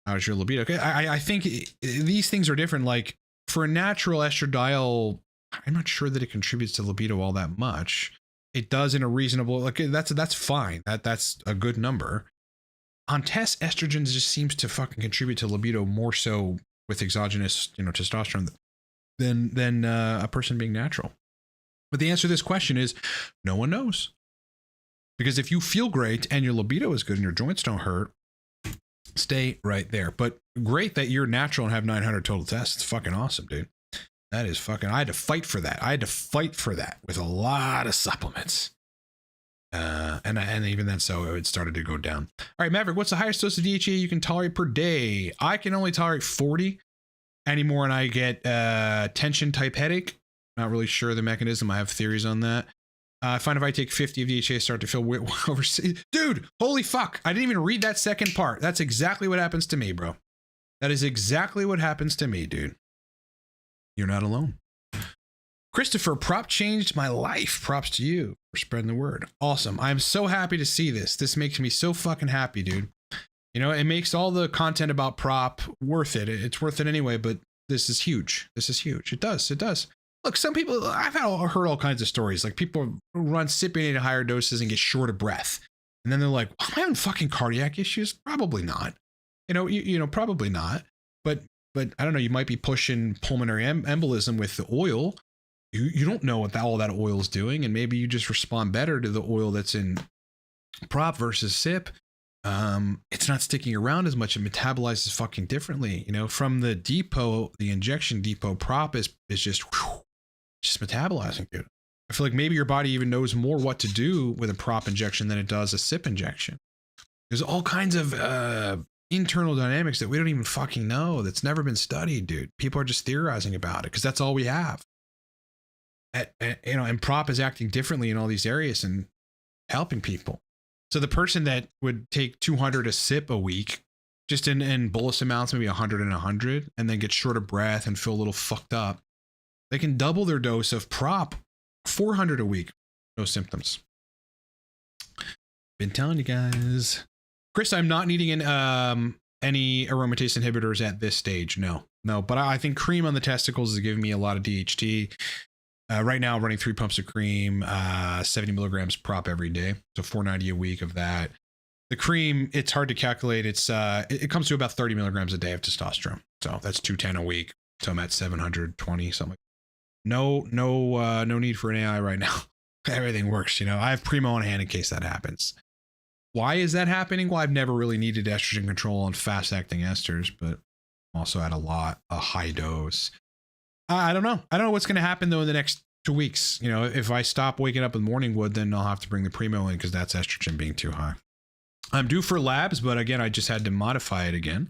[SPEAKER 2] Okay, I think these things are different. Like for a natural estradiol, I'm not sure that it contributes to libido all that much. It does in a reasonable, like that's fine. That's a good number. On tests, estrogen just seems to fucking contribute to libido more so with exogenous, you know, testosterone than a person being natural. But the answer to this question is no one knows. Because if you feel great and your libido is good and your joints don't hurt, stay right there. But great that you're natural and have 900 total tests. It's fucking awesome, dude. That is fucking, I had to fight for that. With a lot of supplements. And even then, so it started to go down. All right, Maverick, what's the highest dose of DHEA you can tolerate per day? I can only tolerate 40 anymore, and I get tension type headache. Not really sure the mechanism. I have theories on that. I find if I take 50 of DHEA, I start to feel weird. Dude, holy fuck. I didn't even read that second part. That's exactly what happens to me, bro. That is exactly what happens to me, dude. You're not alone. Christopher, prop changed my life. Props to you for spreading the word. Awesome. I'm so happy to see this. This makes me so fucking happy, dude. You know, it makes all the content about prop worth it. It's worth it anyway, but this is huge. This is huge. It does. Look, some people, I've heard all kinds of stories. Like people run cypionate at higher doses and get short of breath. And then they're like, am I having fucking cardiac issues? Probably not. You know, probably not. But I don't know, you might be pushing pulmonary embolism with the oil. You don't know what all that oil is doing, and maybe you just respond better to the oil that's in prop versus sip. it's not sticking around as much. It metabolizes fucking differently. You know, from the depot, the injection depot prop is just metabolizing, dude. I feel like maybe your body even knows more what to do with a prop injection than it does a sip injection. There's all kinds of internal dynamics that we don't even fucking know. That's never been studied, dude. People are just theorizing about it because that's all we have. You know, and prop is acting differently in all these areas and helping people. So the person that would take 200 a sip a week, just in bolus amounts, maybe 100 and 100, and then get short of breath and feel a little fucked up, they can double their dose of prop, 400 a week, no symptoms. Been telling you guys. Chris, I'm not needing any aromatase inhibitors at this stage. No, but I think cream on the testicles is giving me a lot of DHT. Right now, I'm running 3 pumps of cream, 70 milligrams prop every day. So 490 a week of that. The cream, it's hard to calculate. It comes to about 30 milligrams a day of testosterone. So that's 210 a week. So I'm at 720, something. No need for an AI right now. Everything works, you know. I have Primo on hand in case that happens. Why is that happening? Well, I've never really needed estrogen control on fast-acting esters, but I'm also at a high dose. I don't know. I don't know what's going to happen, though, in the next 2 weeks. You know, if I stop waking up with morning wood, then I'll have to bring the Primo in because that's estrogen being too high. I'm due for labs, but again, I just had to modify it again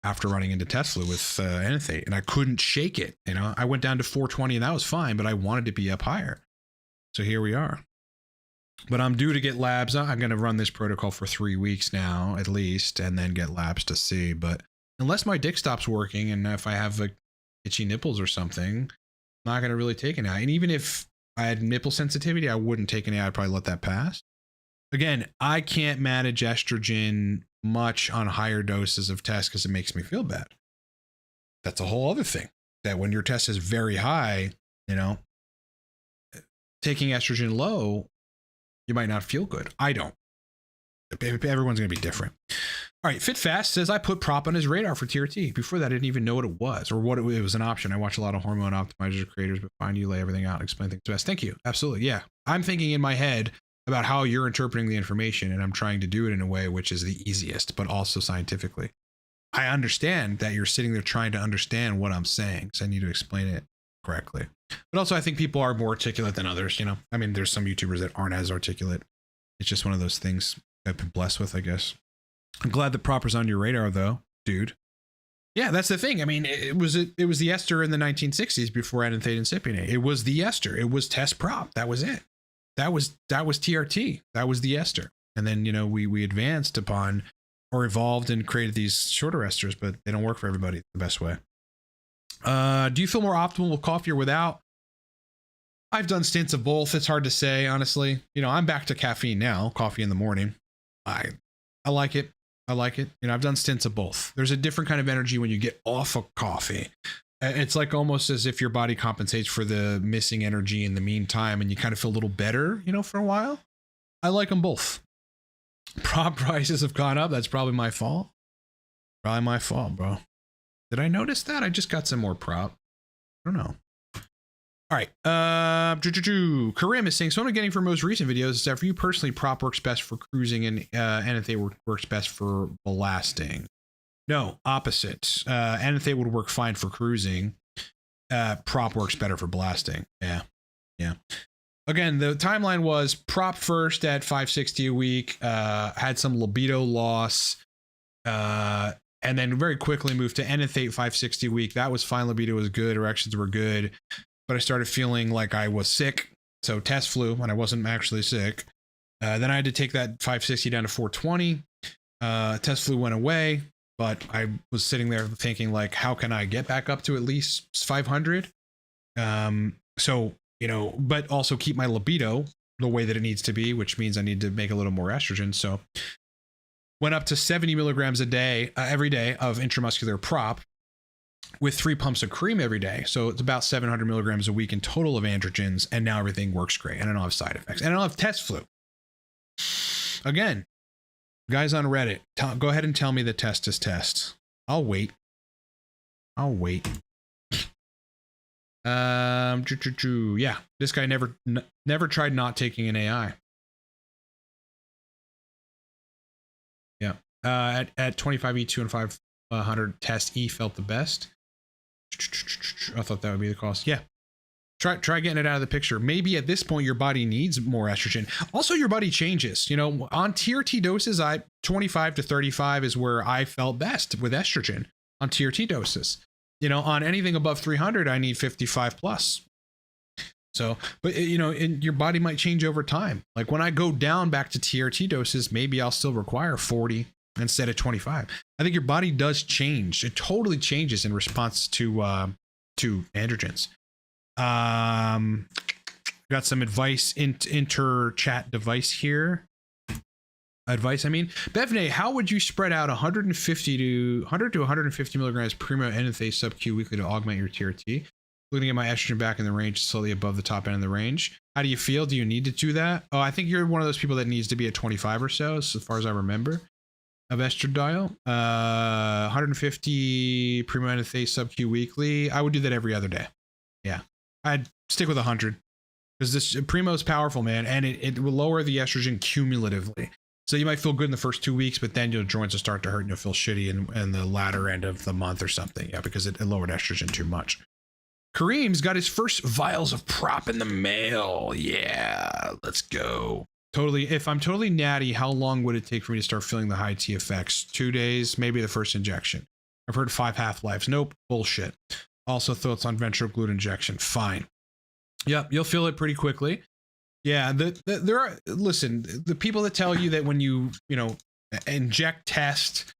[SPEAKER 2] after running into test flu with Anathate, and I couldn't shake it. You know, I went down to 420 and that was fine, but I wanted to be up higher. So here we are. But I'm due to get labs. I'm going to run this protocol for 3 weeks now, at least, and then get labs to see. But unless my dick stops working and if I have itchy nipples or something, I'm not going to really take an AI. And even if I had nipple sensitivity, I wouldn't take an AI. I'd probably let that pass. Again, I can't manage estrogen much on higher doses of test because it makes me feel bad. That's a whole other thing. That when your test is very high, you know, taking estrogen low, you might not feel good. I don't. Everyone's going to be different. All right. Fit Fast says, I put prop on his radar for TRT. Before that, I didn't even know what it was or what it was an option. I watch a lot of hormone optimizers creators, but find you lay everything out, explain things best. Thank you. Absolutely. Yeah. I'm thinking in my head about how you're interpreting the information, and I'm trying to do it in a way which is the easiest, but also scientifically. I understand that you're sitting there trying to understand what I'm saying, so I need to explain it correctly. But also, I think people are more articulate than others, you know? I mean, there's some YouTubers that aren't as articulate. It's just one of those things I've been blessed with, I guess. I'm glad that proper's on your radar, though, dude. Yeah, that's the thing. I mean, it was the ester in the 1960s before Anathate and Cypionate. It was the ester. It was test prop. That was it. That was TRT. That was the ester. And then, you know, we advanced upon or evolved and created these shorter esters, but they don't work for everybody the best way. Do you feel more optimal with coffee or without? I've done stints of both. It's hard to say, honestly. You know, I'm back to caffeine now, coffee in the morning. I like it. I like it. You know, I've done stints of both. There's a different kind of energy when you get off of coffee. It's like almost as if your body compensates for the missing energy in the meantime, and you kind of feel a little better, you know, for a while. I like them both. Prop prices have gone up. That's probably my fault. Probably my fault, bro. Did I notice that? I just got some more prop. I don't know. All right. Karim is saying, so what I'm getting for most recent videos is that for you personally, prop works best for cruising and Anathate works best for blasting. No, opposite. Anathate would work fine for cruising. Prop works better for blasting. Yeah. Again, the timeline was prop first at 560 a week, had some libido loss, and then very quickly moved to Anathate 560 a week. That was fine. Libido was good. Erections were good. But I started feeling like I was sick. So test flu when I wasn't actually sick. Then I had to take that 560 down to 420. Test flu went away. But I was sitting there thinking, like, how can I get back up to at least 500? So, you know, but also keep my libido the way that it needs to be, which means I need to make a little more estrogen. So went up to 70 milligrams a day, every day of intramuscular prop with 3 pumps of cream every day. So it's about 700 milligrams a week in total of androgens. And now everything works great. And I don't have side effects. And I don't have test flu. Again, guys on Reddit, go ahead and tell me the test is test. I'll wait. Yeah, this guy never tried not taking an AI. Yeah. At 25E2 and 500 test, E felt the best. I thought that would be the cost. Yeah. Try getting it out of the picture. Maybe at this point your body needs more estrogen. Also, your body changes. You know, on TRT doses, 25 to 35 is where I felt best with estrogen on TRT doses. You know, on anything above 300, I need 55 plus. So, but you know, your body might change over time. Like when I go down back to TRT doses, maybe I'll still require 40 instead of 25. I think your body does change. It totally changes in response to androgens. Got some advice, inter chat device here. Advice, I mean, Bevne, how would you spread out 100 to 150 milligrams primo enanthase sub-Q weekly to augment your TRT? Looking at my estrogen back in the range, slightly above the top end of the range. How do you feel? Do you need to do that? Oh, I think you're one of those people that needs to be at 25 or so, as far as I remember, of estradiol. 150 primo enanthase sub-Q weekly. I would do that every other day. Yeah. I'd stick with 100 because this primo is powerful, man, and it will lower the estrogen cumulatively. So you might feel good in the first 2 weeks, but then your joints will start to hurt and you'll feel shitty in the latter end of the month or something. Yeah, because it lowered estrogen too much. Kareem's got his first vials of prop in the mail. Yeah, let's go. Totally. If I'm totally natty, how long would it take for me to start feeling the high T effects? 2 days, maybe the first injection. I've heard 5 half-lives. Nope, bullshit. Also thoughts on ventral glute injection. Fine. Yep, you'll feel it pretty quickly. Yeah, there are, listen, the people that tell you that when you inject test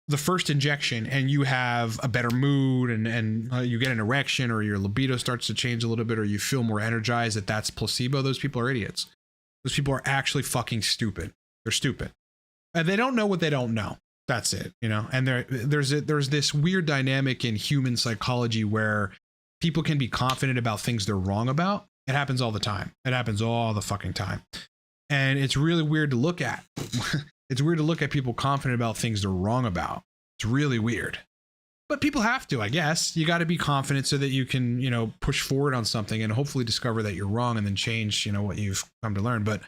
[SPEAKER 2] the first injection and you have a better mood and you get an erection or your libido starts to change a little bit or you feel more energized, that's placebo, those people are idiots. Those people are actually fucking stupid. They're stupid. And they don't know what they don't know. That's it, you know. And there's this weird dynamic in human psychology where people can be confident about things they're wrong about. It happens all the time. It happens all the fucking time. And it's really weird to look at. It's weird to look at people confident about things they're wrong about. It's really weird. But people have to, I guess. You got to be confident so that you can, you know, push forward on something and hopefully discover that you're wrong and then change, you know, what you've come to learn. But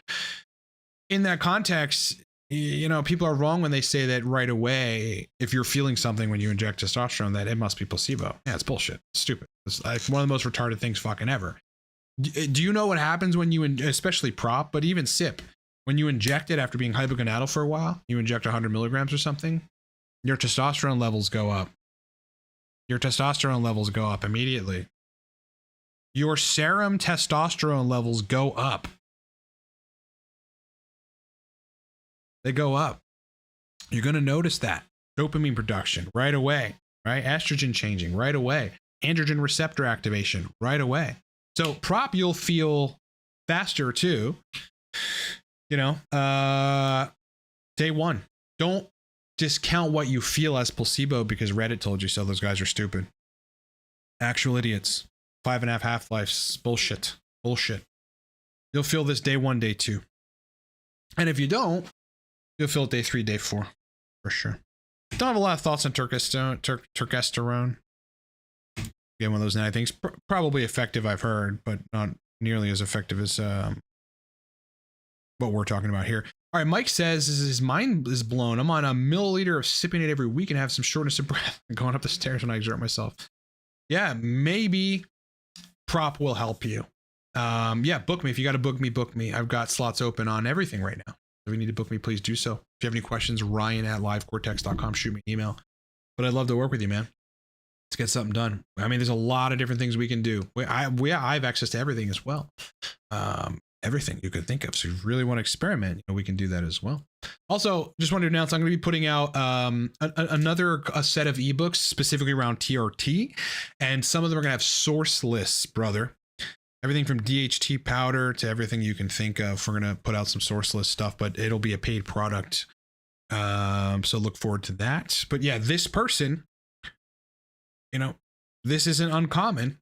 [SPEAKER 2] in that context, you know, people are wrong when they say that right away, if you're feeling something when you inject testosterone, that it must be placebo. Yeah, it's bullshit. It's stupid. It's like one of the most retarded things fucking ever. Do you know what happens when you, especially prop, but even SIP, when you inject it after being hypogonadal for a while, you inject 100 milligrams or something, your testosterone levels go up. Your testosterone levels go up immediately. Your serum testosterone levels go up. They go up. You're going to notice that. Dopamine production right away, right? Estrogen changing right away. Androgen receptor activation right away. So prop, you'll feel faster too. You know, day one. Don't discount what you feel as placebo because Reddit told you so. Those guys are stupid. Actual idiots. 5.5 half-lives. Bullshit. Bullshit. You'll feel this day one, day two. And if you don't, you'll feel it day 3, day 4. For sure. Don't have a lot of thoughts on turkesterone. Again, one of those natty things. Probably effective, I've heard, but not nearly as effective as what we're talking about here. All right, Mike says his mind is blown. I'm on a milliliter of Cypionate every week and have some shortness of breath going up the stairs when I exert myself. Yeah, maybe prop will help you. Yeah, book me. If you got to book me. I've got slots open on everything right now. If you need to book me, please do so. If you have any questions, Ryan@livecortex.com. Shoot me an email. But I'd love to work with you, man. Let's get something done. I mean, there's a lot of different things we can do. I have access to everything as well. Everything you could think of. So if you really want to experiment, you know, we can do that as well. Also, just wanted to announce I'm going to be putting out another set of ebooks specifically around TRT, and some of them are going to have source lists, brother. Everything from DHT powder to everything you can think of. We're going to put out some source list stuff, but it'll be a paid product. So look forward to that. But yeah, this person, you know, this isn't uncommon.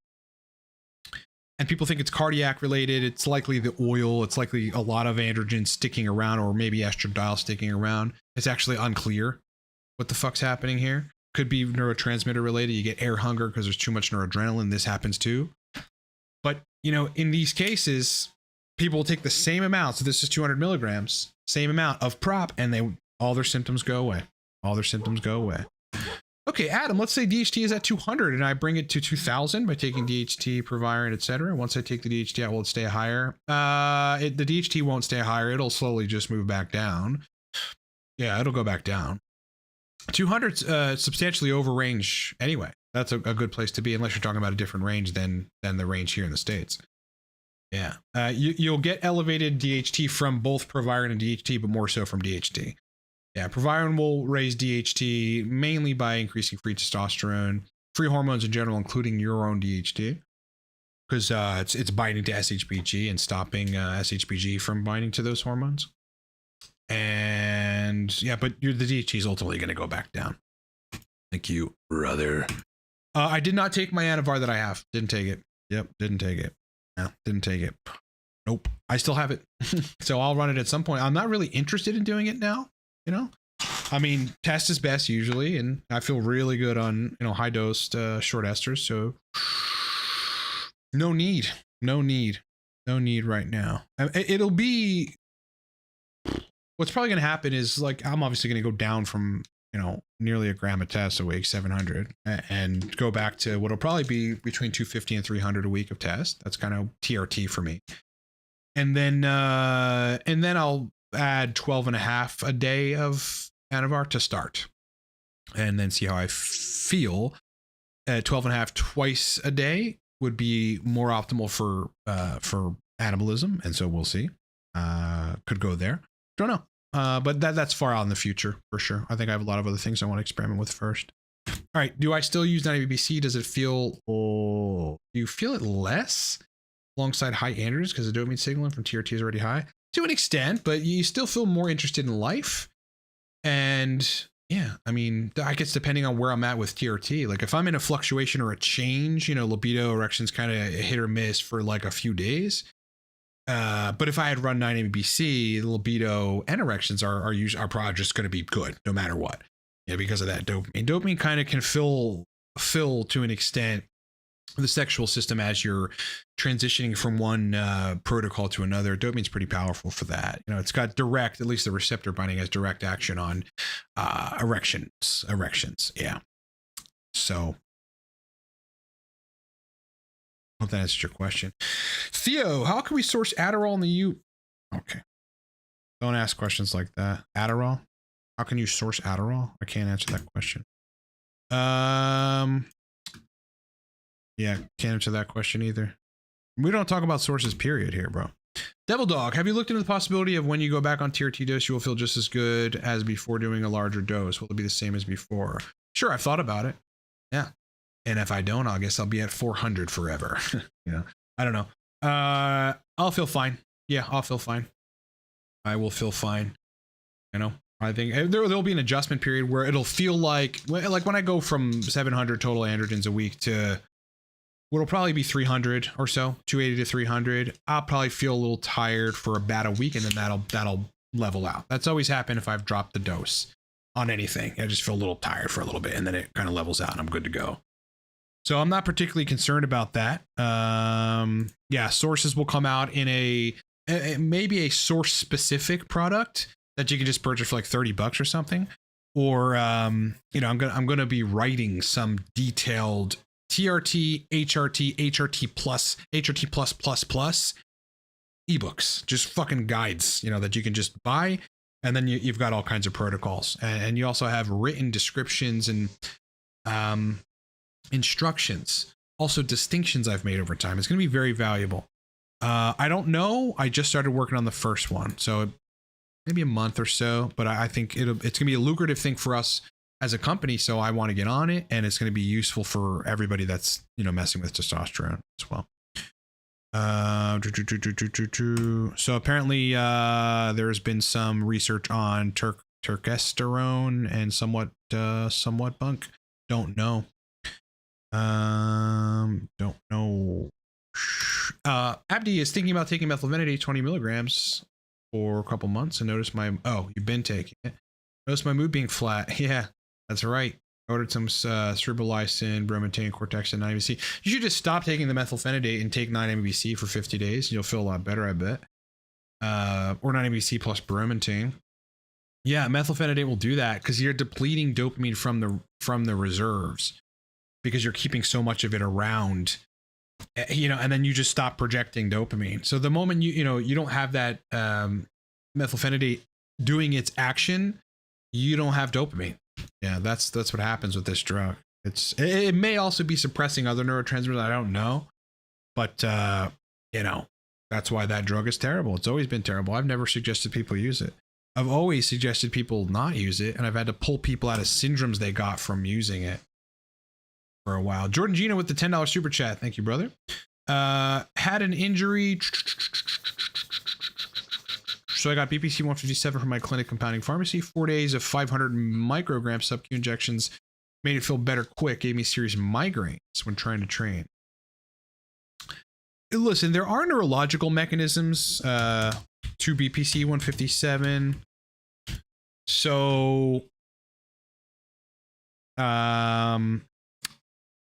[SPEAKER 2] And people think it's cardiac related. It's likely the oil. It's likely a lot of androgen sticking around, or maybe estradiol sticking around. It's actually unclear what the fuck's happening here. Could be neurotransmitter related. You get air hunger because there's too much noradrenaline. This happens too. But, you know, in these cases, people will take the same amount. So this is 200 milligrams, same amount of prop, and they All their symptoms go away. All their symptoms go away. Okay, Adam, let's say DHT is at 200 and I bring it to 2000 by taking DHT, Proviron, etc. Once I take the DHT out, will it stay higher? The DHT won't stay higher. It'll slowly just move back down. Yeah, it'll go back down. 200's substantially over range anyway. That's a good place to be, unless you're talking about a different range than the range here in the States. Yeah, you'll get elevated DHT from both Proviron and DHT, but more so from DHT. Yeah, Proviron will raise DHT mainly by increasing free testosterone, free hormones in general, including your own DHT, because it's binding to SHBG and stopping SHBG from binding to those hormones. And yeah, but the DHT is ultimately going to go back down. Thank you, brother. I did not take my Anavar that I have. Didn't take it. Yep, didn't take it. No, didn't take it. Nope. I still have it. So I'll run it at some point. I'm not really interested in doing it now. You know, I mean, test is best usually, and I feel really good on, you know, high dosed short esters. So no need right now. It'll be, what's probably going to happen is, like, I'm obviously going to go down from, you know, nearly a gram of test a week, 700, and go back to what'll probably be between 250 and 300 a week of test. That's kind of TRT for me. And then I'll add 12 and a half a day of Anavar to start, and then see how I feel. 12 and a half twice a day would be more optimal for anabolism, and so we'll see. Could go there. Don't know. But that's far out in the future for sure. I think I have a lot of other things I want to experiment with first. All right. Do I still use 9-ABC? Does it feel, do you feel it less alongside high androgens because the dopamine signaling from TRT is already high? To an extent, but you still feel more interested in life. And yeah, I mean, I guess depending on where I'm at with TRT, like if I'm in a fluctuation or a change, you know, libido, erections kind of hit or miss for like a few days. But if I had run 9-ABC, libido and erections are probably just going to be good no matter what. Yeah, because of that dopamine. Dopamine kind of can fill to an extent the sexual system as you're transitioning from one protocol to another. Dopamine's pretty powerful for that. You know, it's got direct, at least the receptor binding has direct action on erections. Yeah. So hope that answers your question. Theo, how can we source Adderall in the U? Okay. Don't ask questions like that. Adderall? How can you source Adderall? I can't answer that question. Yeah, can't answer that question either. We don't talk about sources, period, here, bro. Devil Dog, have you looked into the possibility of when you go back on TRT dose, you will feel just as good as before doing a larger dose? Will it be the same as before? Sure, I've thought about it. Yeah. And if I don't, I guess I'll be at 400 forever. You know, I don't know. I'll feel fine. Yeah, I'll feel fine. I will feel fine. You know, I think there'll be an adjustment period where it'll feel like when I go from 700 total androgens a week to what'll probably be 300 or so, 280 to 300. I'll probably feel a little tired for about a week, and then that'll level out. That's always happened if I've dropped the dose on anything. I just feel a little tired for a little bit, and then it kind of levels out and I'm good to go. So I'm not particularly concerned about that. Yeah, sources will come out in maybe a source specific product that you can just purchase for like $30 or something. Or, you know, I'm going to be writing some detailed TRT, HRT, HRT plus ebooks, just fucking guides, you know, that you can just buy. And then you've got all kinds of protocols, and you also have written descriptions and instructions, also distinctions I've made over time. It's going to be very valuable. I don't know. I just started working on the first one, so maybe a month or so, but I think it's going to be a lucrative thing for us as a company. So I want to get on it, and it's going to be useful for everybody that's, you know, messing with testosterone as well. So apparently there's been some research on turkesterone and somewhat bunk. Don't know. Don't know. Abdi is thinking about taking methylphenidate 20 milligrams for a couple months and noticed you've been taking it. Noticed my mood being flat. Yeah, that's right. Ordered some cerebrolysin, bromotan, Cortex, and 9-ABC. You should just stop taking the methylphenidate and take 9-ABC for 50 days. You'll feel a lot better, I bet. Or 9-ABC plus bromotan. Yeah, methylphenidate will do that because you're depleting dopamine from the reserves because you're keeping so much of it around, you know, and then you just stop projecting dopamine. So the moment you don't have that methylphenidate doing its action, you don't have dopamine. Yeah, that's what happens with this drug. It may also be suppressing other neurotransmitters. I don't know, but you know, that's why that drug is terrible. It's always been terrible. I've never suggested people use it. I've always suggested people not use it, and I've had to pull people out of syndromes they got from using it for a while. Jordan Gino with the $10 super chat. Thank you, brother. Had an injury. So I got BPC 157 from my clinic compounding pharmacy. 4 days of 500 microgram sub-Q injections made it feel better quick. Gave me serious migraines when trying to train. Listen, there are neurological mechanisms to BPC 157. So,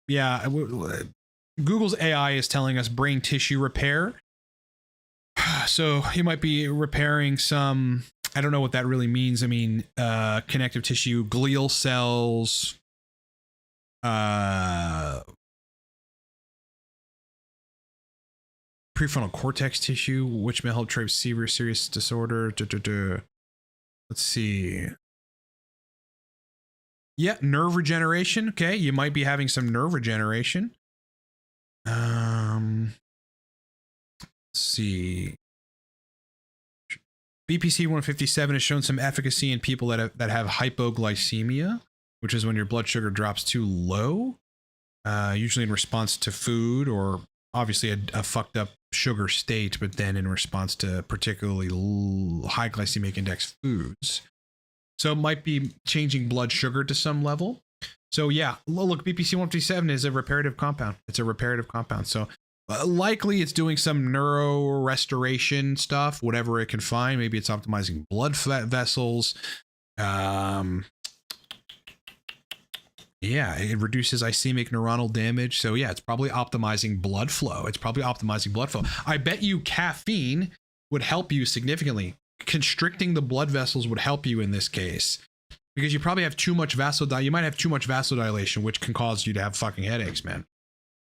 [SPEAKER 2] yeah, Google's AI is telling us brain tissue repair. So you might be repairing some, I don't know what that really means. I mean, connective tissue, glial cells, prefrontal cortex tissue, which may help treat serious disorder. Let's see. Yeah, nerve regeneration. Okay, you might be having some nerve regeneration. Let's see. BPC 157 has shown some efficacy in people that have hypoglycemia, which is when your blood sugar drops too low, usually in response to food or obviously a fucked up sugar state, but then in response to particularly high glycemic index foods. So it might be changing blood sugar to some level. So yeah, look, BPC 157 is a reparative compound. It's a reparative compound. So likely it's doing some neuro restoration stuff, whatever it can find. Maybe it's optimizing blood vessels. Yeah, it reduces ischemic neuronal damage. So yeah, it's probably optimizing blood flow. I bet you caffeine would help you significantly. Constricting the blood vessels would help you in this case because you probably have too much you might have too much vasodilation, which can cause you to have fucking headaches, man.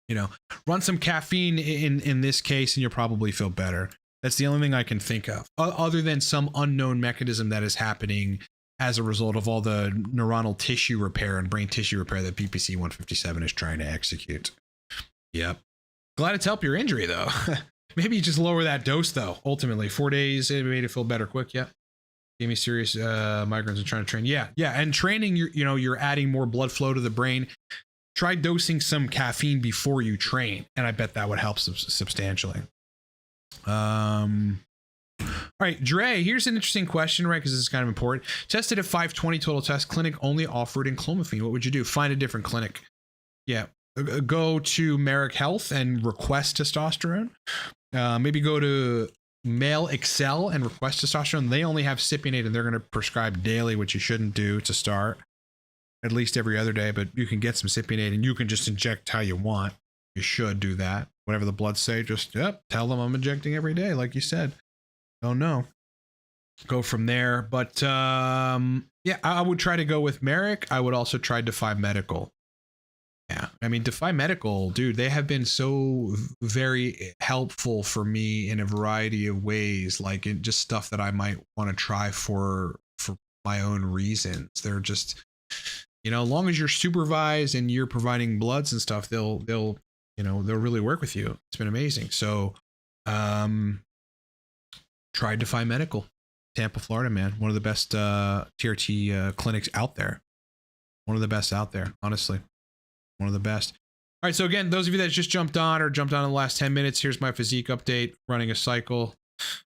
[SPEAKER 2] You know, run some caffeine in this case and you'll probably feel better. That's the only thing I can think of, other than some unknown mechanism that is happening as a result of all the neuronal tissue repair and brain tissue repair that BPC 157 is trying to execute. Yep. Glad it's helped your injury, though. Maybe you just lower that dose, though. Ultimately, 4 days, it made it feel better quick. Yeah. Gave me serious migraines and trying to train. Yeah. And training, you're adding more blood flow to the brain. Try dosing some caffeine before you train, and I bet that would help substantially. All right, Dre, here's an interesting question, right? Because this is kind of important. Tested at 520 total test, clinic only offered enclomiphene. What would you do? Find a different clinic. Yeah. Go to Merrick Health and request testosterone. Maybe go to Male Excel and request testosterone. They only have cypionate and they're going to prescribe daily, which you shouldn't do to start. At least every other day, but you can get some cypionate and you can just inject how you want. You should do that. Whatever the bloods say, just tell them I'm injecting every day, like you said. Oh no. Go from there. But yeah, I would try to go with Merrick. I would also try Defy Medical. Yeah, I mean, Defy Medical, dude, they have been so very helpful for me in a variety of ways, like in just stuff that I might want to try for my own reasons. They're just, as long as you're supervised and you're providing bloods and stuff, they'll really work with you. It's been amazing. So, try Defy Medical, Tampa, Florida, man. One of the best TRT clinics out there. One of the best out there, honestly. One of the best. All right, so again, those of you that just jumped on in the last 10 minutes, here's my physique update, running a cycle.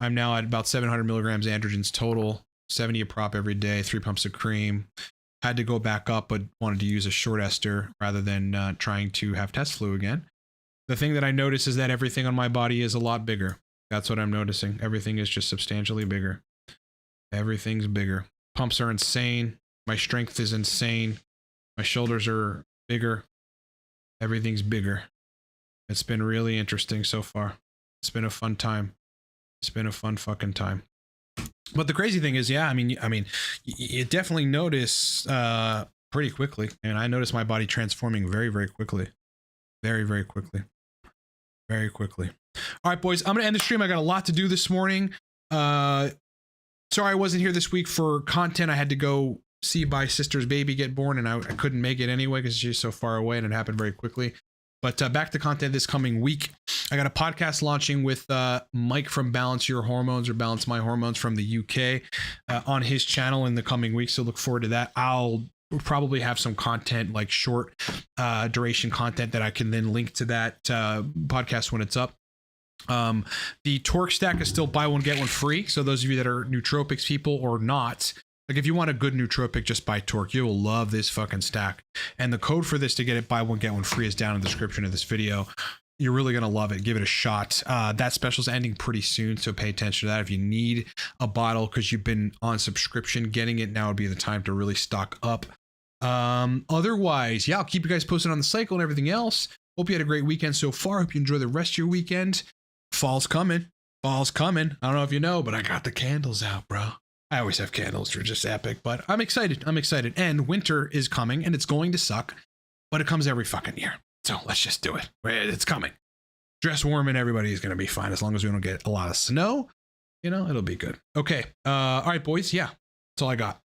[SPEAKER 2] I'm now at about 700 milligrams androgens total, 70 a prop every day, 3 pumps of cream. Had to go back up, but wanted to use a short ester rather than trying to have test flu again. The thing that I notice is that everything on my body is a lot bigger. That's what I'm noticing. Everything is just substantially bigger. Everything's bigger. Pumps are insane. My strength is insane. My shoulders are bigger. Everything's bigger. It's been really interesting so far. It's been a fun time. It's been a fun fucking time. But the crazy thing is, yeah, I mean, you definitely notice pretty quickly, and I noticed my body transforming very, very quickly, very, very quickly, very quickly. All right, boys, I'm gonna end the stream. I got a lot to do this morning. Sorry I wasn't here this week for content. I had to go see my sister's baby get born, and I couldn't make it anyway because she's so far away, and it happened very quickly. But back to content this coming week. I got a podcast launching with Mike from Balance Your Hormones, or Balance My Hormones, from the UK on his channel in the coming weeks. So look forward to that. I'll probably have some content, like short duration content, that I can then link to that podcast when it's up. The Torque stack is still buy one get one free. So those of you that are nootropics people or not, like if you want a good nootropic, just buy Torque. You will love this fucking stack. And the code for this to get it buy one get one free is down in the description of this video. You're really gonna love it. Give it a shot. That special is ending pretty soon, so pay attention to that. If you need a bottle because you've been on subscription, getting it now would be the time to really stock up. Otherwise, yeah, I'll keep you guys posted on the cycle and everything else. Hope you had a great weekend so far. Hope you enjoy the rest of your weekend. Fall's coming. Fall's coming. I don't know if you know, but I got the candles out, bro. I always have candles. They're just epic, but I'm excited. I'm excited. And winter is coming, and it's going to suck, but it comes every fucking year. So let's just do it. It's coming. Dress warm and everybody is going to be fine as long as we don't get a lot of snow. You know, it'll be good. Okay. All right, boys. Yeah, that's all I got.